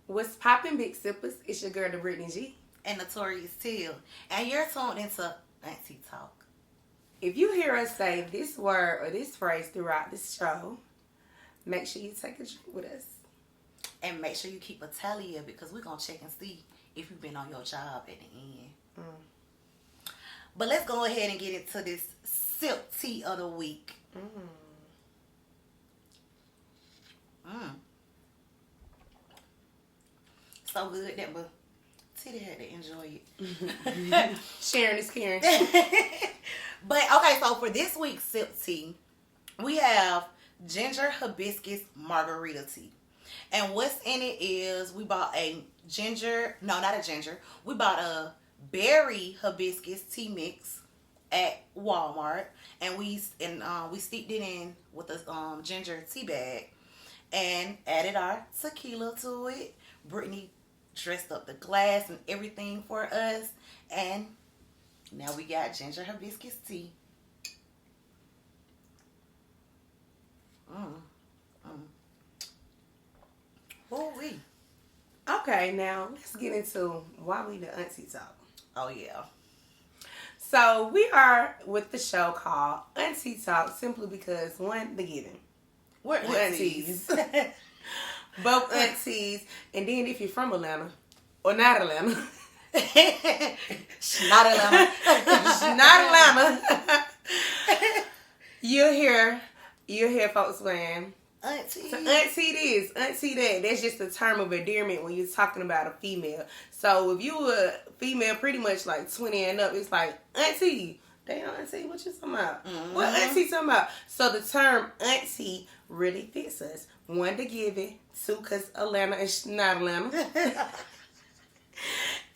What's poppin', big sippers? It's your girl, the Brittany G. And Notorious Till. And you're tuned into AunTEA Talk. If you hear us say this word or this phrase throughout this show, make sure you take a drink with us. And make sure you keep a tally of it because we're going to check and see if you've been on your job at the end. But let's go ahead and get into this sip tea of the week. So good that my titty had to enjoy it. Sharing is caring. But okay, so for this week's sip tea, we have ginger hibiscus margarita tea. And what's in it is we bought we bought a berry hibiscus tea mix at Walmart, and we steeped it in with a ginger tea bag and added our tequila to it. Brittany dressed up the glass and everything for us, and now we got ginger hibiscus tea. Ooh-wee. Okay, now let's get into why we the AunTEA Talk. Oh yeah. So we are with the show called AunTEA Talk simply because one, the giving. We're aunties. Both aunties, and then if you're from Atlanta or not Atlanta, not Atlanta, not Atlanta, you'll hear folks saying, auntie. So auntie this, auntie that. That's just a term of endearment when you're talking about a female. So if you a female pretty much like 20 and up, it's like, auntie. Damn, auntie, what you talking about? What auntie talking about? So the term auntie really fits us. One, to give it. Two, because Atlanta is not Atlanta.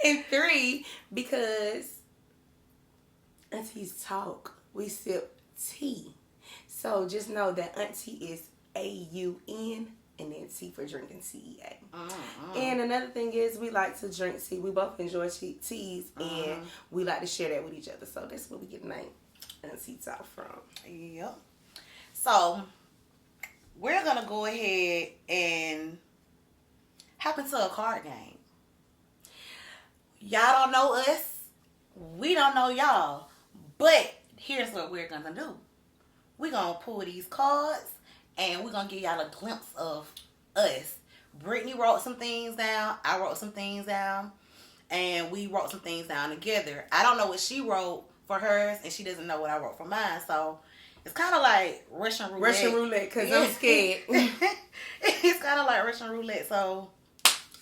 And three, because aunties talk. We sip tea. So just know that auntie is AUN and then T for drinking TEA. And another thing is we like to drink tea. We both enjoy teas and we like to share that with each other. So that's where we get the name AunTEA Talk from. Yep. So we're going to go ahead and hop into a card game. Y'all don't know us. We don't know y'all. But here's what we're going to do. We're going to pull these cards and we're going to give y'all a glimpse of us. Brittany wrote some things down. I wrote some things down. And we wrote some things down together. I don't know what she wrote for hers. And she doesn't know what I wrote for mine. So it's kind of like Russian roulette. Russian roulette, because I'm scared. It's kind of like Russian roulette. So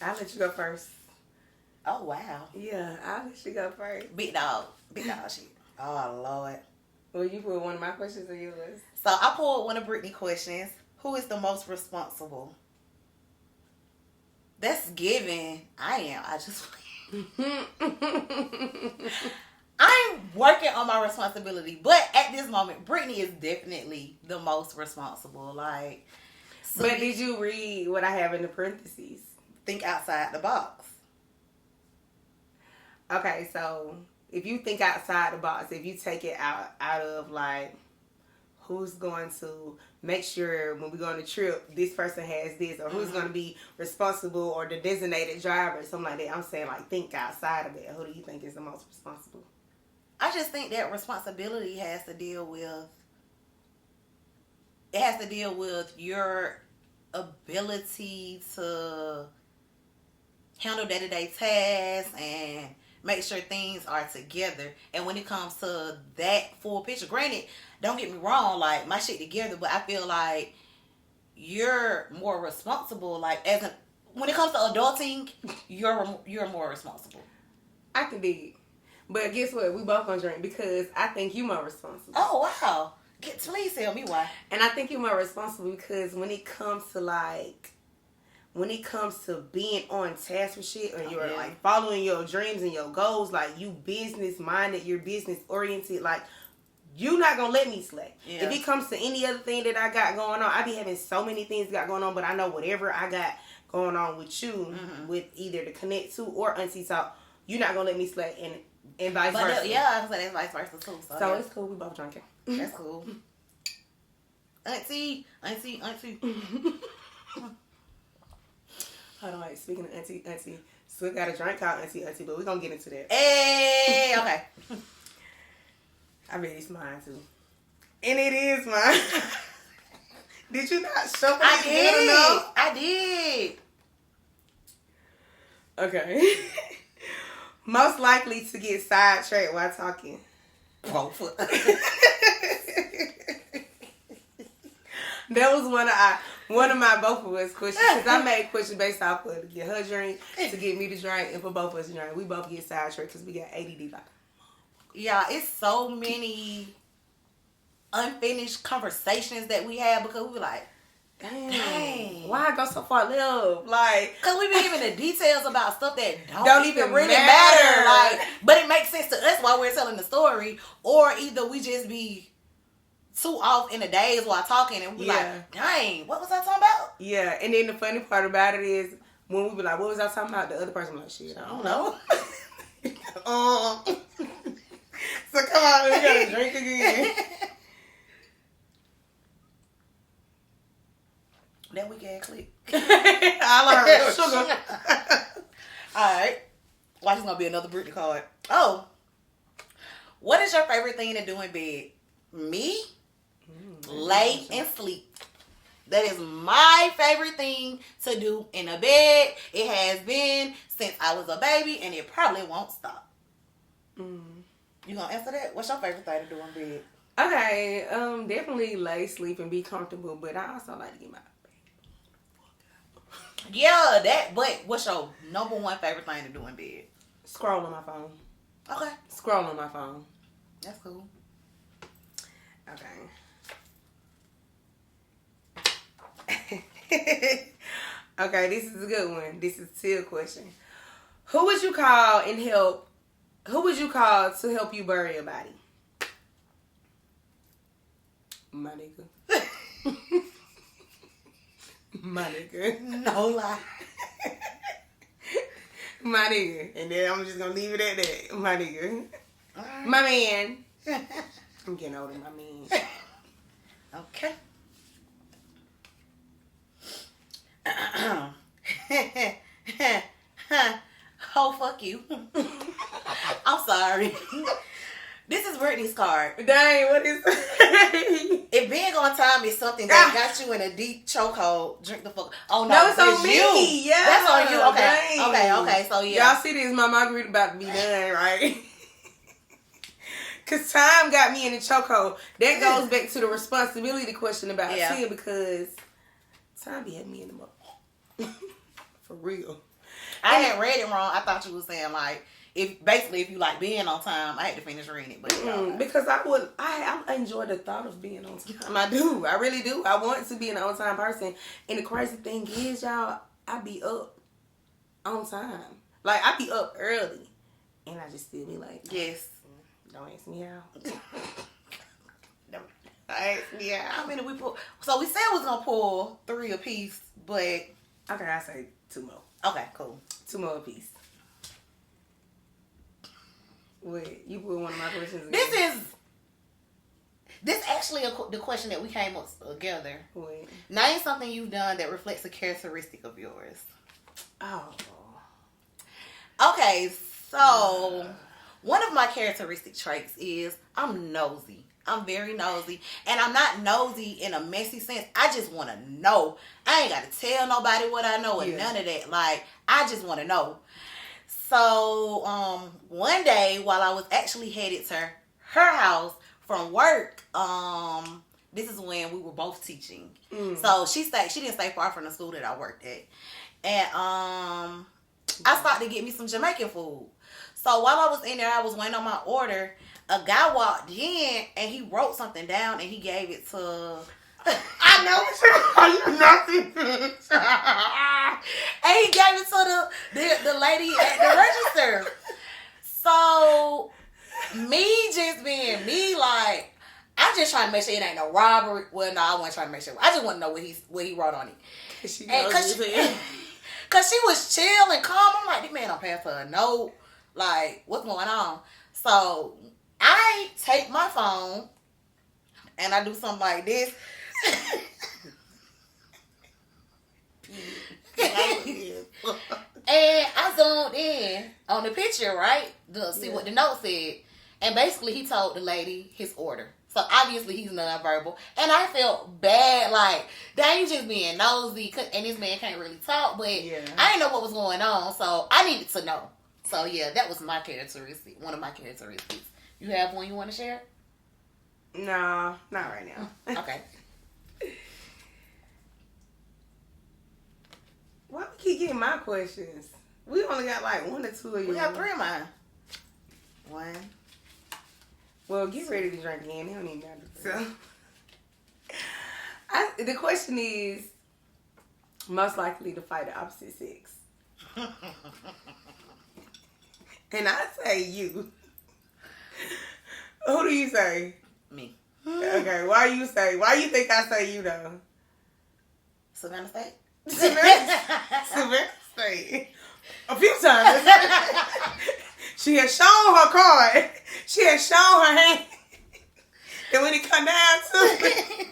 I'll let you go first. Oh, wow. Yeah, I'll let you go first. Big dog. Big dog shit. Oh, Lord. Well, you put one of my questions or yours? So I pulled one of Brittany's questions. Who is the most responsible? That's given. I am. I just... I'm working on my responsibility. But at this moment, Brittany is definitely the most responsible. Like... But did you read what I have in the parentheses? Think outside the box. Okay, so... If you think outside the box, if you take it out of like who's going to make sure when we go on a trip, this person has this, or who's going to be responsible, or the designated driver, something like that. I'm saying like think outside of it. Who do you think is the most responsible? I just think that responsibility has to deal with. It has to deal with your ability to handle day-to-day tasks and make sure things are together. And when it comes to that full picture, granted, don't get me wrong, like my shit together, but I feel like you're more responsible. Like when it comes to adulting, you're more responsible. I can dig it, but guess what? We both gonna drink because I think you more responsible. Oh wow! Please tell me why. And I think you're more responsible because when it comes to being on task with shit, or you're like following your dreams and your goals, like you business minded, you're business oriented, like you not gonna let me slack. Yeah. If it comes to any other thing that I got going on, I be having so many things got going on, but I know whatever I got going on with you, with either the Connect to or AunTEA Talk, you're not gonna let me slack, and vice versa. Yeah, I was like that's vice versa too. So it's cool. We both drinking. That's cool. Auntie. Hold on, wait. Speaking of auntie, still got a drink called auntie, but we're gonna get into that. Hey, okay. I bet it's mine too, and it is mine. Did you not show me? I did. Okay. Most likely to get sidetracked while talking. Both. That was one of my both of us questions, because I made questions based off of to get her drink, to get me to drink, and for both of us to drink. We both get sidetracked because we got ADD. Like, yeah, it's so many unfinished conversations that we have because we were like, dang. Why I go so far left? Like, because we be giving the details about stuff that don't even really matter. Like, but it makes sense to us while we're telling the story, or either we just be too off in the days while talking and we like, dang, what was I talking about? Yeah, and then the funny part about it is when we be like, what was I talking about? The other person like, shit, I don't know. So come on, we gotta drink again. Then we can click. I learned sugar. Alright. Watch, it's gonna be another Britney card. Oh. What is your favorite thing to do in bed? Me? Lay and sleep. That is my favorite thing to do in a bed. It has been since I was a baby, and it probably won't stop. You gonna answer that? What's your favorite thing to do in bed? Okay, definitely lay, sleep, and be comfortable, but I also like to get my Yeah, that. But what's your number one favorite thing to do in bed? scroll on my phone. Okay, Scroll on my phone. that's cool. Okay. Okay, this is a good one. This is still a question. Who would you call to help you bury your body? My nigga. My nigga. No lie. My nigga. And then I'm just gonna leave it at that. My nigga. Right. My man. I'm getting older, my man. Okay. Oh, fuck you. I'm sorry. This is Brittany's card. Dang, what is If being on time is something that got you in a deep chokehold, drink the fuck. Oh no, no, it's on me. You. Yeah, that's on you. Okay, dang. okay. So yeah, y'all see this? My margarita about to be done, right? Cause time got me in the chokehold. That goes back to the responsibility question about Tia, because time be having me in the mouth. For real. I had read it wrong. I thought you were saying like, if you like being on time. I had to finish reading it, but because I enjoy the thought of being on time. I do. I really do. I want to be an on time person. And the crazy thing is, y'all, I be up on time. Like, I be up early, and I just still be like, yes. Don't ask me how. Don't ask me how. How many we pull? So we said we was gonna pull 3 apiece, but okay, I say 2 more. Okay, cool. 2 more apiece. Wait, you put one of my questions again. This actually the question that we came up together. Wait. Name something you've done that reflects a characteristic of yours. Oh. Okay, so one of my characteristic traits is I'm nosy. I'm very nosy. And I'm not nosy in a messy sense. I just want to know. I ain't got to tell nobody what I know and none of that. Like, I just want to know. So, one day while I was actually headed to her house from work, this is when we were both teaching. So she didn't stay far from the school that I worked at. And, I started to get me some Jamaican food. So while I was in there, I was waiting on my order. A guy walked in and he wrote something down and he gave it to. I know nothing. And he gave it to the lady at the register. So me just being me, like, I'm just trying to make sure it ain't no robbery. Well, no, I wasn't trying to make sure. I just want to know what he wrote on it. Cause she was chill and calm. I'm like, this man don't pass her a note. Like, what's going on? So I take my phone and I do something like this. And I zoomed in on the picture, right? To see what the note said. And basically, he told the lady his order. So, obviously, he's nonverbal. And I felt bad. Like, dang, you just being nosy. And this man can't really talk. But I didn't know what was going on. So, I needed to know. So, yeah, that was my characteristic. One of my characteristics. You have one you want to share? No, not right now. Okay. Why we keep getting my questions? We only got like 1 or 2 of you. We got 3 of mine. 1. Well, get ready to drink again. They don't even matter. So, the question is, most likely to fight the opposite sex. And I say you. Who do you say? Me. Okay, why you think I say you though? Savannah State? Savannah State. A few times. She has shown her card. She has shown her hand. And when it come down to it.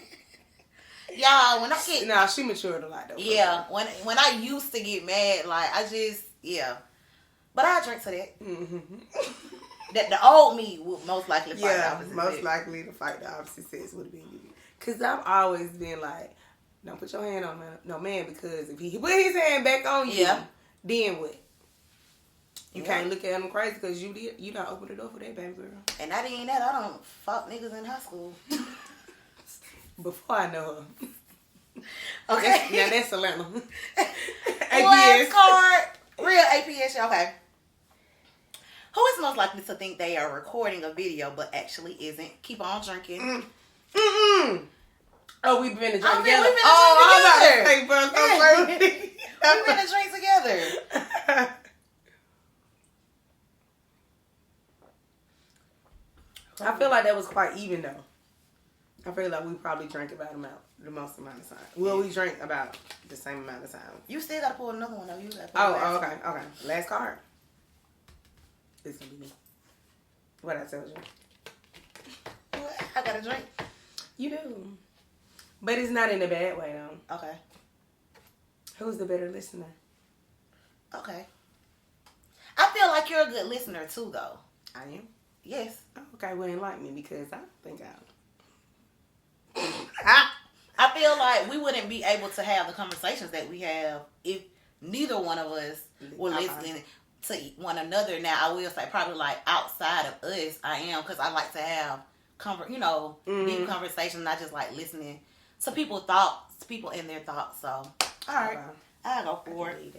Y'all, when I get... No, she matured a lot though. Yeah, when I used to get mad, like, I just, But I drink to that. Mm-hmm. That the old me would most likely fight the opposite sex. Most likely to fight the opposite sex would have been you. Because I've always been like, don't put your hand on no man, because if he put his hand back on you, then what? You can't look at him crazy because you done opened the door for that baby girl. And that ain't that. I don't fuck niggas in high school. Before I know her. Okay. That's Atlanta. APS card. Real APS. Okay. Who is most likely to think they are recording a video but actually isn't? Keep on drinking. Oh, we've been to drink together. We've been to drink together. We've been to drink together. I feel like that was quite even though. I feel like we probably drank about the most amount of time. Well, we drank about the same amount of time. You still gotta pull another one though. You gotta pull okay. Last card. It's gonna be me. What I told you. What? I gotta drink. You do. But it's not in a bad way though. Okay. Who's the better listener? Okay. I feel like you're a good listener too though. I am? Yes. Okay, well, enlighten me because I think I feel like we wouldn't be able to have the conversations that we have if neither one of us were listening to one another. Now, I will say probably like outside of us, I am, because I like to have deep conversations, not just like listening to people in their thoughts. So, all right, I'll go for it.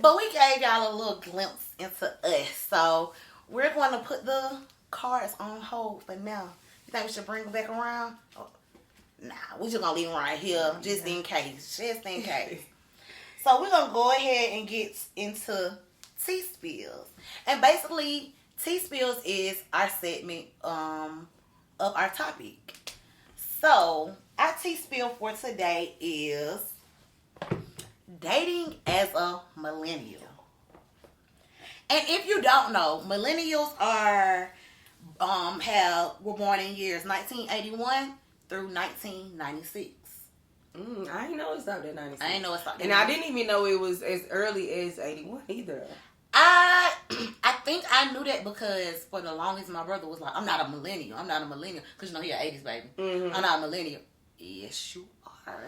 But we gave y'all a little glimpse into us, so we're going to put the cards on hold for now. You think we should bring them back around? Oh, nah, we're just going to leave them right here just in case. Just in case. So we're going to go ahead and get into tea spills. And basically, tea spills is our segment of our topic. So our tea spill for today is dating as a millennial. And if you don't know, millennials were born in years 1981 through 1996. I didn't know it stopped at 96. I didn't know it stopped at 96. And I didn't even know it was as early as 81 either. I think I knew that because for the longest my brother was like, I'm not a millennial. Because he an 80s baby. Mm-hmm. I'm not a millennial. Yes, you are.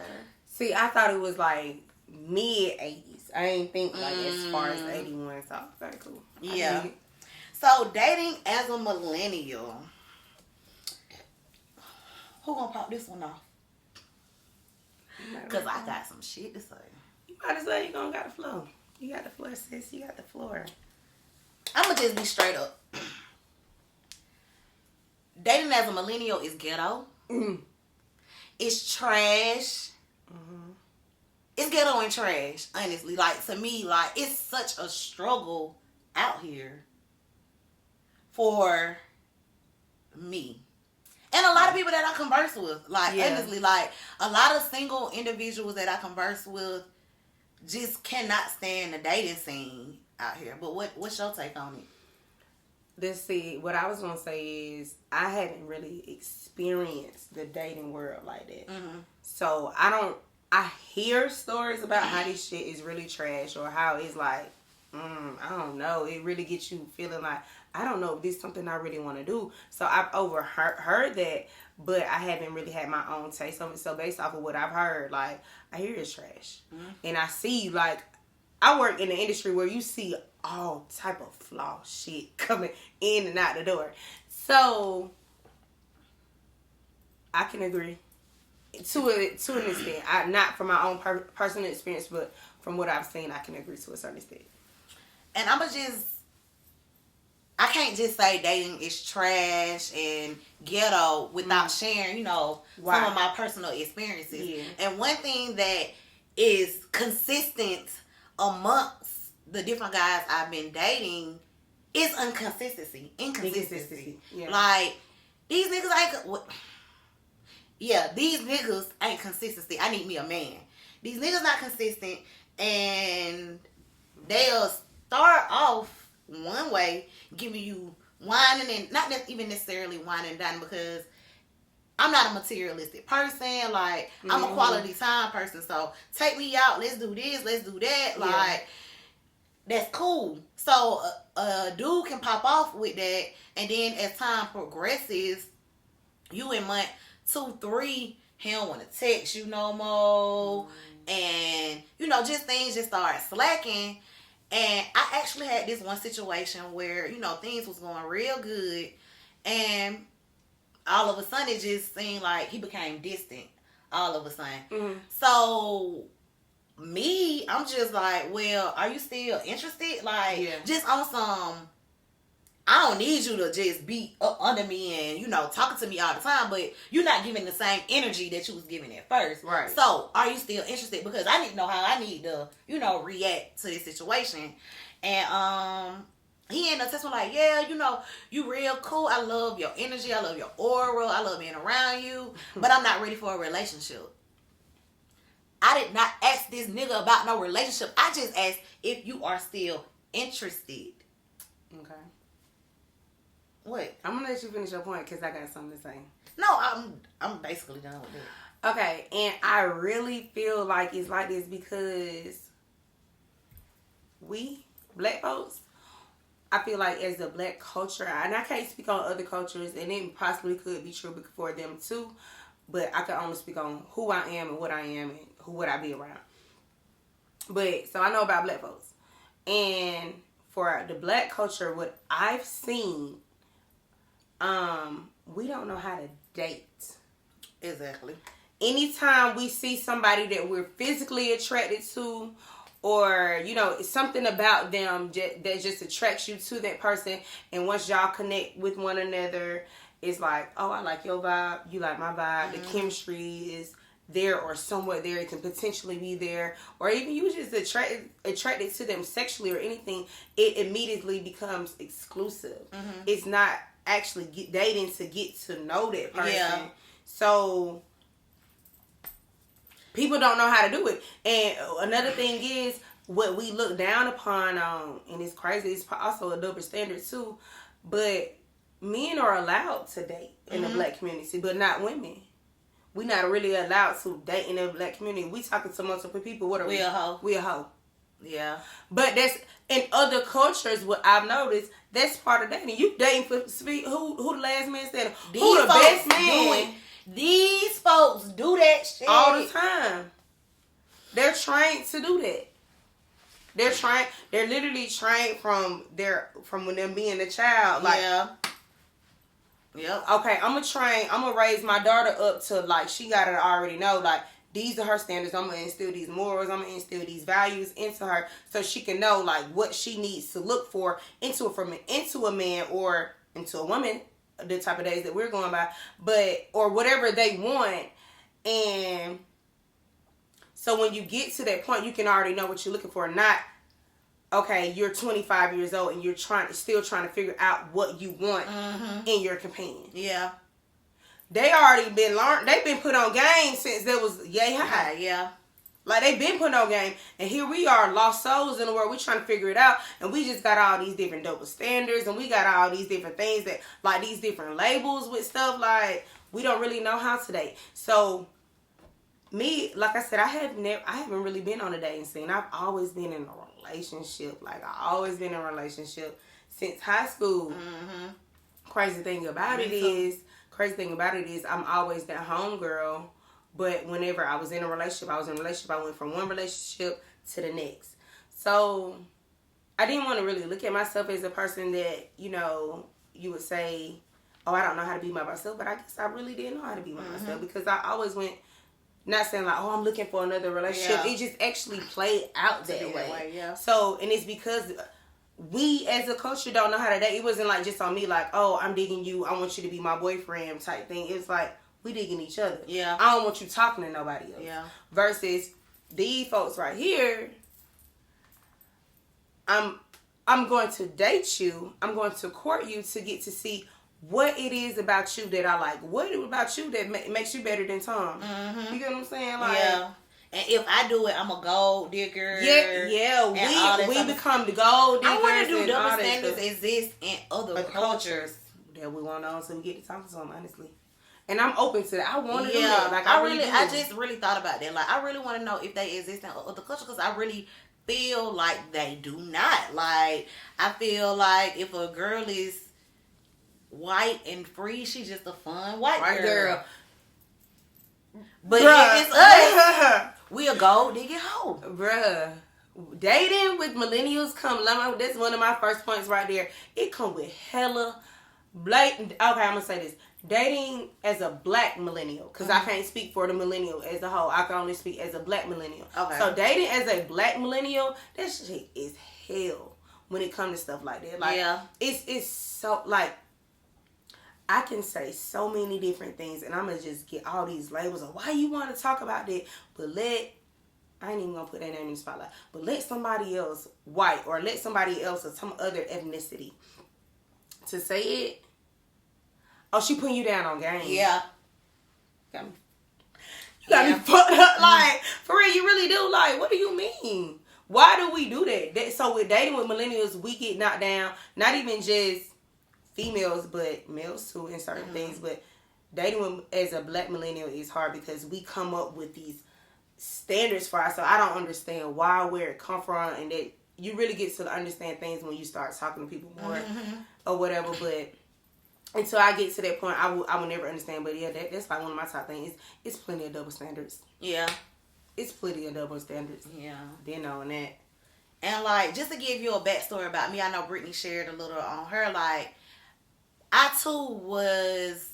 See, I thought it was like mid-80s. I ain't think like as far as 81. So, very cool. Yeah. So, dating as a millennial. Who gonna pop this one off? Because I got some shit to say. You might as well. You gonna got the floor. You got the floor, sis. You got the floor. I'm gonna just be straight up. Dating as a millennial is ghetto. Mm. It's trash. Mm-hmm. It's ghetto and trash, honestly. Like, to me, like, it's such a struggle out here for me. And a lot of people that I converse with. Like, honestly, like, a lot of single individuals that I converse with just cannot stand the dating scene out here. But what's your take on it? Let's see. What I was going to say is I hadn't really experienced the dating world like that. Mm-hmm. So, I I hear stories about how this shit is really trash, or how it's like, I don't know. It really gets you feeling like, I don't know if this is something I really want to do. So I've heard that, but I haven't really had my own taste of it. So based off of what I've heard, like, I hear it's trash. And I see, like, I work in the industry where you see all type of flaw shit coming in and out the door. So I can agree to an extent. Not from my own personal experience, but from what I've seen, I can agree to a certain extent. And I can't just say dating is trash and ghetto without sharing, some of my personal experiences. Yeah. And one thing that is consistent amongst the different guys I've been dating is inconsistency. Yeah. Like, these niggas ain't consistency. I need me a man. These niggas not consistent, and they'll start off one way, giving you whining, and not even necessarily whining and dining, because I'm not a materialistic person. Like, I'm a quality time person. So take me out. Let's do this. Let's do that. Like, that's cool. So a dude can pop off with that, and then as time progresses, you in month 2, 3, he don't want to text you no more, and just things just start slacking. And I actually had this one situation where things was going real good, and all of a sudden it just seemed like he became distant all of a sudden. So me, I'm just like, well, are you still interested? Like, just on some, I don't need you to just be up under me and, talking to me all the time, but you're not giving the same energy that you was giving at first. Right. So, are you still interested? Because I need to know how I need to, react to this situation. And, he ended up telling me, like, yeah, you real cool. I love your energy. I love your aura. I love being around you. But I'm not ready for a relationship. I did not ask this nigga about no relationship. I just asked if you are still interested. Okay. What? I'm gonna let you finish your point because I got something to say. No, I'm basically done with it. Okay, and I really feel like it's like this because we, black folks, I feel like as a black culture, and I can't speak on other cultures, and it possibly could be true for them too, but I can only speak on who I am and what I am and who would I be around. But, so I know about black folks. And for the black culture, what I've seen, we don't know how to date. Exactly. Anytime we see somebody that we're physically attracted to, or, something about them that just attracts you to that person, and once y'all connect with one another, it's like, oh, I like your vibe, you like my vibe, the chemistry is there or somewhat there, it can potentially be there, or even you just attracted to them sexually or anything, it immediately becomes exclusive. It's not actually dating to get to know that person. Yeah. So people don't know how to do it. And another thing is, what we look down upon, and it's crazy, it's also a double standard too, but men are allowed to date in the black community, but not women. We're not really allowed to date in the black community. We talking to multiple people. What are we? We a hoe. We a hoe. Yeah. But that's, in other cultures, what I've noticed, that's part of dating. You dating for speed. Who the last man said? Who the best man? These folks do that shit all the time. They're trained to do that. They're literally trained from when them being a child. Like, Yep. Okay, I'm gonna raise my daughter up to, like, she gotta already know, like, these are her standards. I'm gonna instill these morals. I'm gonna instill these values into her so she can know, like, what she needs to look for into a man or into a woman, the type of days that we're going by, or whatever they want. And so when you get to that point, you can already know what you're looking for. Not, okay, you're 25 years old and you're still trying to figure out what you want in your companion. Yeah. They already been learned. They've been put on game since there was yay high. Yeah. Like, they've been put on game. And here we are, lost souls in the world. We trying to figure it out. And we just got all these different double standards. And we got all these different things that, like, these different labels with stuff. Like, we don't really know how to date. So, me, like I said, I haven't really been on a dating scene. I've always been in a relationship. Like, I always been in a relationship since high school. Mm-hmm. Crazy thing about it is I'm always that home girl. But whenever I was in a relationship, I went from one relationship to the next. So I didn't want to really look at myself as a person that, you know, you would say, oh, I don't know how to be by myself. But I guess I really didn't know how to be by myself, because I always went, not saying like, oh, I'm looking for another relationship. Yeah. It just actually played out that way. Yeah. So, and it's because we as a culture don't know how to date. It wasn't like just on me like, oh, I'm digging you, I want you to be my boyfriend type thing. It was like, we digging each other. Yeah. I don't want you talking to nobody else. Yeah. Versus these folks right here, I'm going to date you. I'm going to court you to get to see what it is about you that I like. What about you that makes you better than Tom? Mm-hmm. You get what I'm saying? Like, yeah. And if I do it, I'm a gold digger. Yeah. We become the gold diggers. I want to do double standards exist in other cultures that we want on, so we get to talk to them honestly. And I'm open to that. I want to do that. Like, I just really thought about that. Like, I really want to know if they exist in other cultures, because I really feel like they do not. Like, I feel like if a girl is white and free, she's just a fun white girl. But if it's us, we a gold digging hoe. Bruh. Dating with millennials that's one of my first points right there. It come with hella blatant. Okay, I'm going to say this. Dating as a black millennial, because I can't speak for the millennial as a whole. I can only speak as a black millennial. Okay. So dating as a black millennial, that shit is hell when it comes to stuff like that. Like, it's so, like, I can say so many different things, and I'm going to just get all these labels of why you want to talk about that. But I ain't even going to put that name in the spotlight, but let somebody else, white, or let somebody else of some other ethnicity to say it. Oh, she putting you down on game. Yeah. You got me fucked up. Like, for real, you really do. Like, what do you mean? Why do we do that? So with dating with millennials, we get knocked down. Not even just females, but males too in certain things. But dating as a black millennial is hard because we come up with these standards for ourselves. I don't understand where it come from, and that you really get to understand things when you start talking to people more or whatever. But until I get to that point, I will never understand. But yeah, that's like one of my top things. It's plenty of double standards. Yeah. It's plenty of double standards. Yeah. Been on that. And like, just to give you a backstory about me, I know Brittany shared a little on her. Like, I too was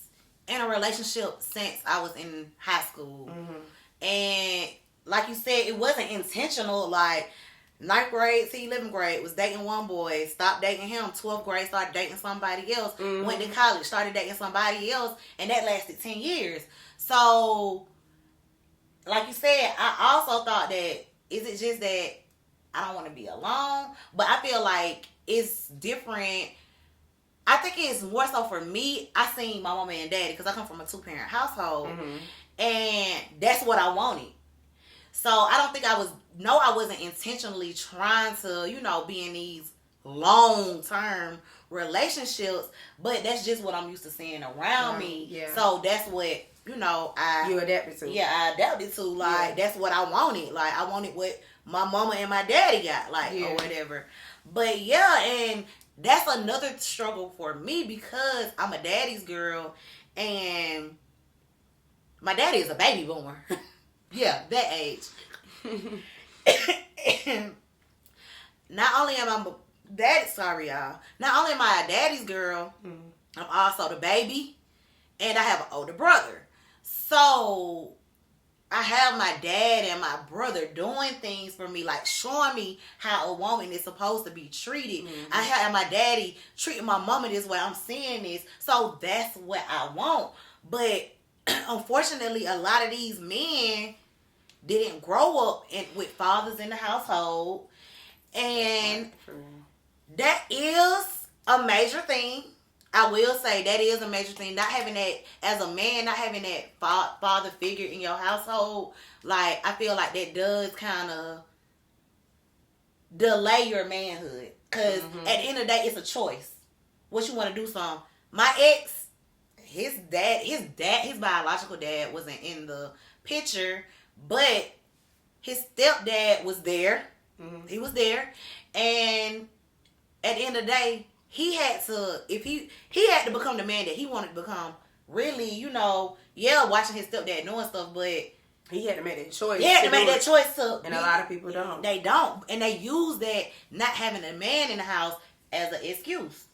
in a relationship since I was in high school. Mm-hmm. And like you said, it wasn't intentional. Like, 9th grade to 11th grade was dating one boy, stopped dating him. 12th grade, started dating somebody else. Mm-hmm. Went to college, started dating somebody else, and that lasted 10 years. So, like you said, I also thought that, is it just that I don't want to be alone? But I feel like it's different. I think it's more so for me. I seen my mama and daddy, because I come from a 2-parent household, and that's what I wanted. So I don't think I wasn't intentionally trying to, be in these long-term relationships, but that's just what I'm used to seeing around me. Yeah. So that's what, you adapted to. Yeah, I adapted to. Like, that's what I wanted. Like, I wanted what my mama and my daddy got, like, or whatever. But yeah, and that's another struggle for me, because I'm a daddy's girl, and my daddy is a baby boomer. Yeah, that age. Not only am I not only am I a daddy's girl, I'm also the baby, and I have an older brother. So I have my dad and my brother doing things for me, like showing me how a woman is supposed to be treated. Mm-hmm. I have my daddy treating my mama this way. I'm seeing this. So that's what I want. But unfortunately, a lot of these men didn't grow up with fathers in the household. And that is a major thing. I will say that is a major thing. Not having that, as a man, not having that father figure in your household, like, I feel like that does kind of delay your manhood. Because at the end of the day, it's a choice. What you want to do, my ex, his biological dad wasn't in the picture, But his stepdad was there. Mm-hmm. He was there. And at the end of the day, he had to, if he had to become the man that he wanted to become. Really, you know, watching his stepdad doing stuff, but he had to make that choice. He had to make that choice and a lot of people don't. They don't. And they use that not having a man in the house as an excuse.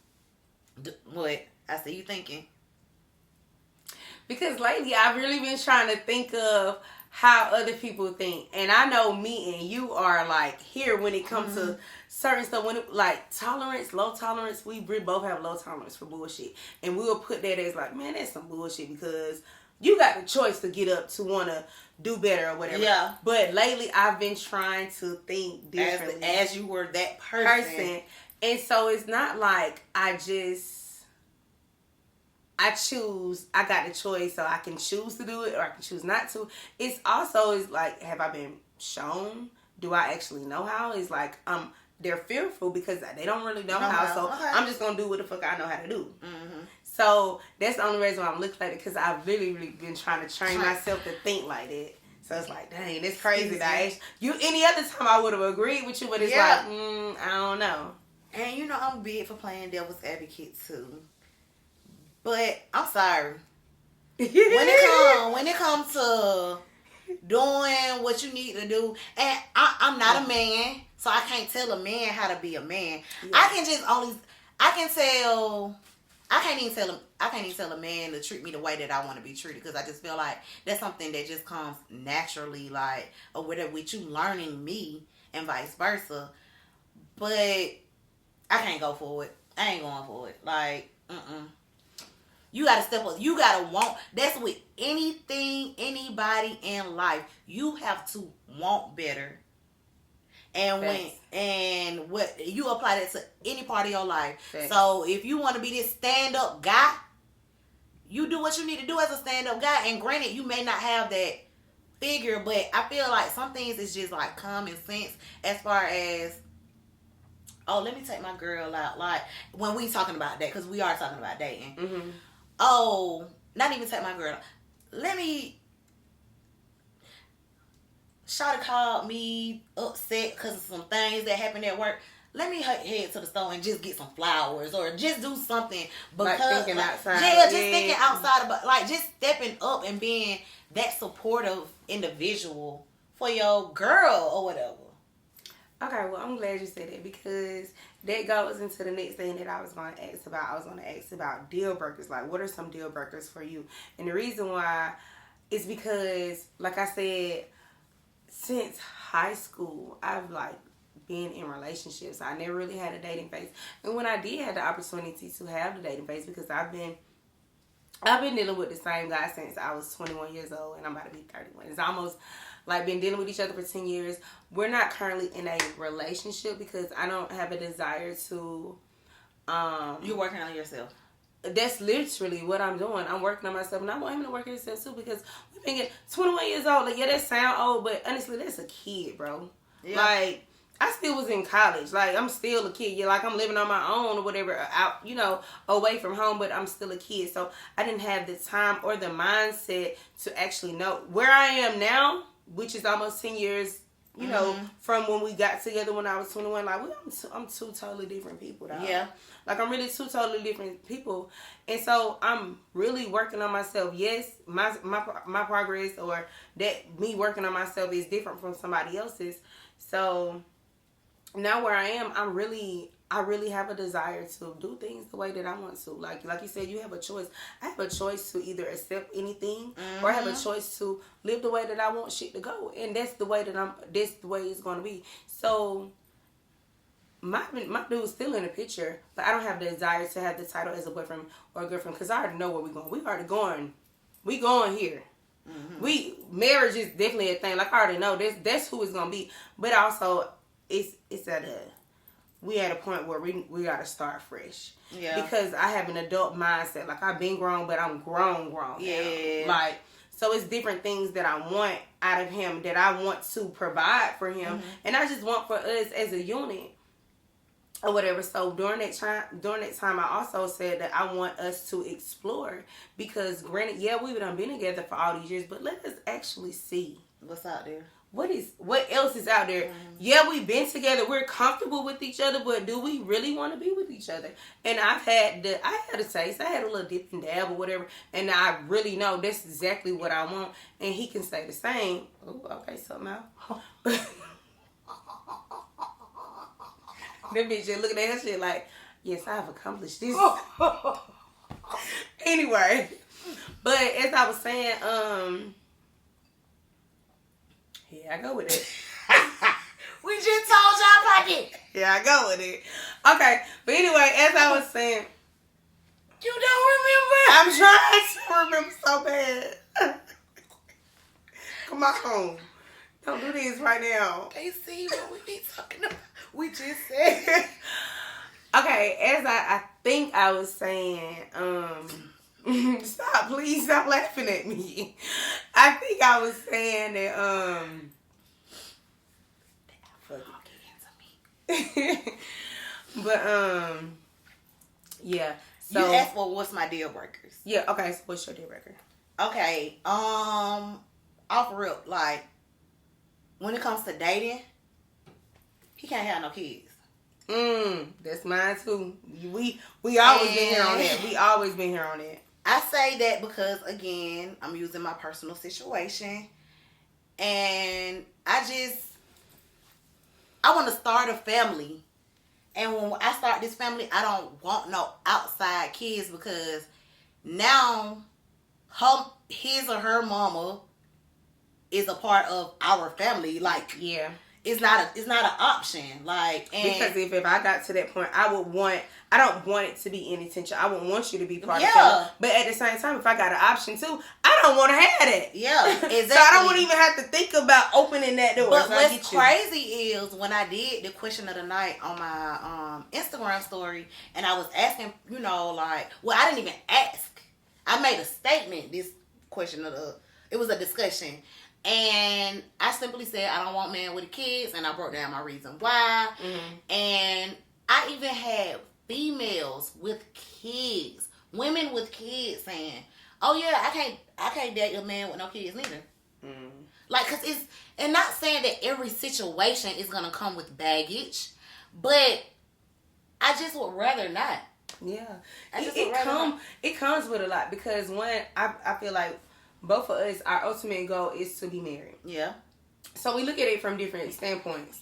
What? I see you thinking. Because lately, I've really been trying to think of how other people think. And I know me and you are like here when it comes to certain stuff. When it, like tolerance, low tolerance, we both have low tolerance for bullshit. And we'll put that as like, man, that's some bullshit because you got the choice to get up to want to do better or whatever. Yeah. But lately, I've been trying to think differently. As you were that person. And so it's not like I got the choice, so I can choose to do it or I can choose not to. It's also is like, have I been shown? Do I actually know how? It's like, they're fearful because they don't really know how. So I'm just going to do what the fuck I know how to do. Mm-hmm. So that's the only reason why I'm looking at it, because I've really, really been trying to train myself to think like that. So it's like, dang, it's crazy. Any other time I would have agreed with you, but it's like, I don't know. And you know, I'm big for playing devil's advocate too. But I'm sorry. when it comes to doing what you need to do, and I'm not a man, so I can't tell a man how to be a man. Yeah. I can't even tell a man to treat me the way that I want to be treated, because I just feel like that's something that just comes naturally, like, or whatever, with you learning me and vice versa. But I can't go for it. I ain't going for it. Like, You gotta step up. You gotta want. That's with anything, anybody in life. You have to want better. And what you apply that to any part of your life. Thanks. So if you want to be this stand-up guy, you do what you need to do as a stand-up guy. And granted, you may not have that figure, but I feel like some things is just like common sense as far as, oh, let me take my girl out. Like, when we talking about that, because we are talking about dating. Mm-hmm. Oh, not even take my girl out. Let me... Shawty called me upset because of some things that happened at work. Let me head to the store and just get some flowers or just do something. Because, like thinking outside. Yeah, just thinking outside of, like, just stepping up and being that supportive individual for your girl or whatever. Okay, well, I'm glad you said that, because that goes into the next thing that I was going to ask about. I was going to ask about deal breakers. Like, what are some deal breakers for you? And the reason why is because, like I said, since high school, I've like been in relationships. I never really had a dating phase. And when I did have the opportunity to have the dating phase, because I've been dealing with the same guy since I was 21 years old, and I'm about to be 31. It's almost like been dealing with each other for 10 years. We're not currently in a relationship because I don't have a desire to... You're working on yourself. That's literally what I'm doing. I'm working on myself, and I want him to work on himself too, because we've been getting 21 years old. Like, yeah, that sound old, but honestly, that's a kid, bro. Yeah. Like, I still was in college. Like, I'm still a kid. Yeah, like, I'm living on my own or whatever, out, you know, away from home, but I'm still a kid. So I didn't have the time or the mindset to actually know where I am now, which is almost 10 years, you know, from when we got together when I was 21. Like, I'm two totally different people, dog. Yeah. Like, I'm really two totally different people. And so I'm really working on myself. Yes, my progress, or that me working on myself, is different from somebody else's. So now where I am, I really have a desire to do things the way that I want to. Like you said, you have a choice. I have a choice to either accept anything or I have a choice to live the way that I want shit to go. And that's the way that's the way it's going to be. So my dude's still in the picture, but I don't have the desire to have the title as a boyfriend or a girlfriend, because I already know where we're going. We already going. We going here. Mm-hmm. Marriage is definitely a thing. Like, I already know that's who it's going to be. But also, it's at a point where we got to start fresh. Yeah. Because I have an adult mindset. Like, I've been grown, but I'm grown. Yeah. Now. Like, so it's different things that I want out of him, that I want to provide for him. Mm-hmm. And I just want for us as a unit or whatever. So during that time, I also said that I want us to explore, because granted, yeah, we've been together for all these years, but let us actually see. What's out there? What else is out there? Yeah, we've been together. We're comfortable with each other, but do we really want to be with each other? And I had a taste. I had a little dip and dab or whatever, and I really know that's exactly what I want. And he can say the same. Oh, okay, something else. That bitch just looking at her shit like, yes, I have accomplished this. Anyway, but as I was saying, yeah, I go with it. We just told y'all about it. Yeah, I go with it. Okay, but anyway, as I was saying, you don't remember? I'm trying to remember so bad. Come on, don't do this right now. They see what we be talking about. We just said. Okay, as I think I was saying, please stop laughing at me. I think I was saying that, but, yeah. So, you asked for what's my deal breakers. Yeah, okay, so what's your deal breaker? Okay, off rip, like, when it comes to dating, he can't have no kids. That's mine too. We always been here on that. We always been here on that. I say that because, again, I'm using my personal situation. And I want to start a family. And when I start this family, I don't want no outside kids because now his or her mama is a part of our family. Like, yeah. It's not an option. Like, and because if I got to that point, I don't want it to be any tension. I would want you to be part of it. But at the same time, if I got an option too, I don't want to have it. Yeah, exactly. So I don't want to even have to think about opening that door. But so what's crazy is when I did the question of the night on my Instagram story, and I was asking, I didn't even ask. I made a statement. This question it was a discussion. And I simply said, I don't want men with kids. And I broke down my reason why. Mm-hmm. And I even had females with kids, women with kids saying, oh yeah, I can't date a man with no kids neither. Mm-hmm. Like, cause and not saying that every situation is going to come with baggage, but I just would rather not. Yeah. It comes with a lot because I feel like both of us, our ultimate goal is to be married. Yeah. So we look at it from different standpoints.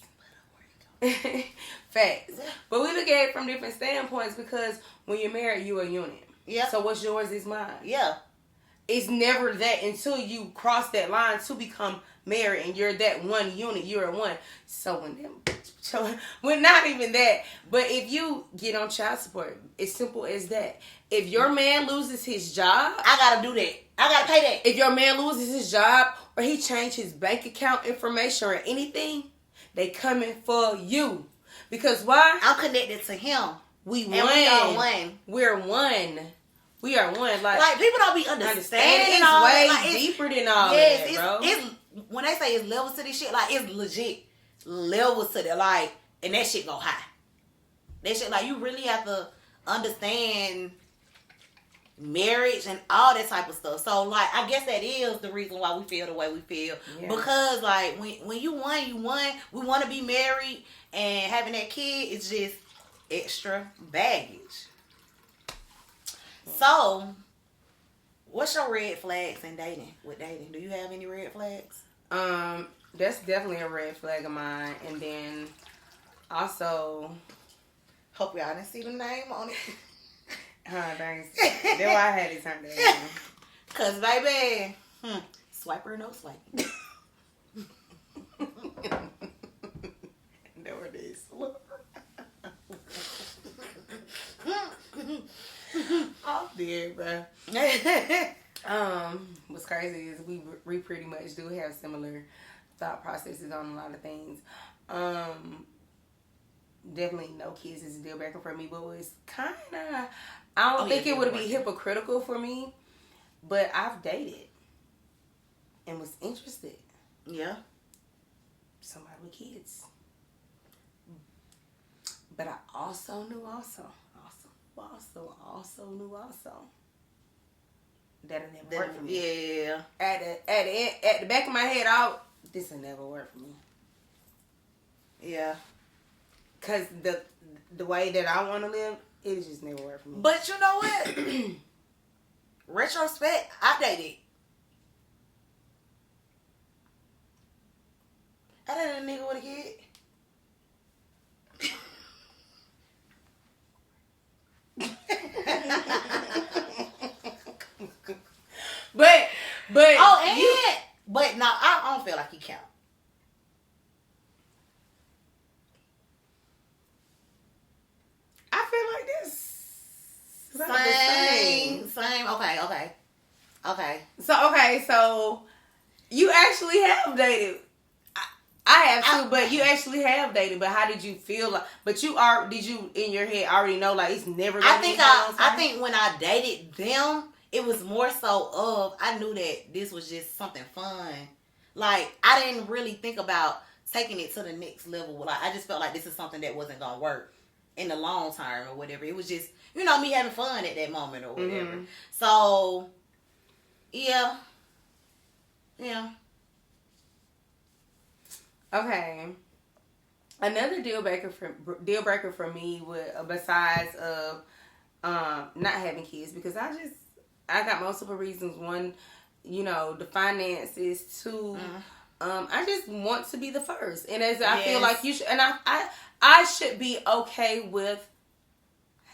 Facts. But we look at it from different standpoints because when you're married, you're a unit. Yeah. So what's yours is mine. Yeah. It's never that until you cross that line to become married and you're that one unit, you're a one. So when not even that, but if you get on child support, it's simple as that. If your man loses his job, I gotta do that. I gotta pay that. If your man loses his job or he changed his bank account information or anything, they coming for you. Because why? I'm connected to him. We are one. We're one. We are one. Like people don't be understanding. It's way deeper than all that, bro. It's when they say it's levels to this shit, like it's legit levels to that. Like, and that shit go high. That shit, like, you really have to understand marriage and all that type of stuff. So, like, I guess that is the reason why we feel the way we feel. Yeah. Because, like, when you won, you won. We want to be married, and having that kid is just extra baggage. So, what's your red flags in dating? With dating, do you have any red flags? That's definitely a red flag of mine. And then also, hope y'all didn't see the name on it. Thanks. That's why I had it turned down. Cause baby, swiper or no swipe. There it is. Oh dear, bro. What's crazy is we pretty much do have similar thought processes on a lot of things. Definitely no kids is a deal breaker for me, but it's kind of, I don't think it would be hypocritical for me, but I've dated and was interested. Yeah. Somebody with kids. But I also knew that'll never work for me. Yeah. At the back of my head, this will never work for me. Yeah. Cause the way that I want to live, it just never work for me. But you know what? Retrospect, I dated. I dated a nigga with a kid. but but no, I don't feel like he count. I feel like this same. Okay. So you actually have dated. I have too, but you actually have dated. But how did you feel? Like, but did you in your head already know like it's never gonna be? I think when I dated them, it was more so of I knew that this was just something fun. Like I didn't really think about taking it to the next level. Like I just felt like this is something that wasn't gonna work in the long term or whatever. It was just me having fun at that moment or whatever. Mm-hmm. So yeah. Okay. Another deal breaker for me besides of not having kids, because I got multiple reasons. One, the finances. Two, I just want to be the first, and I feel like you should, and I should be okay with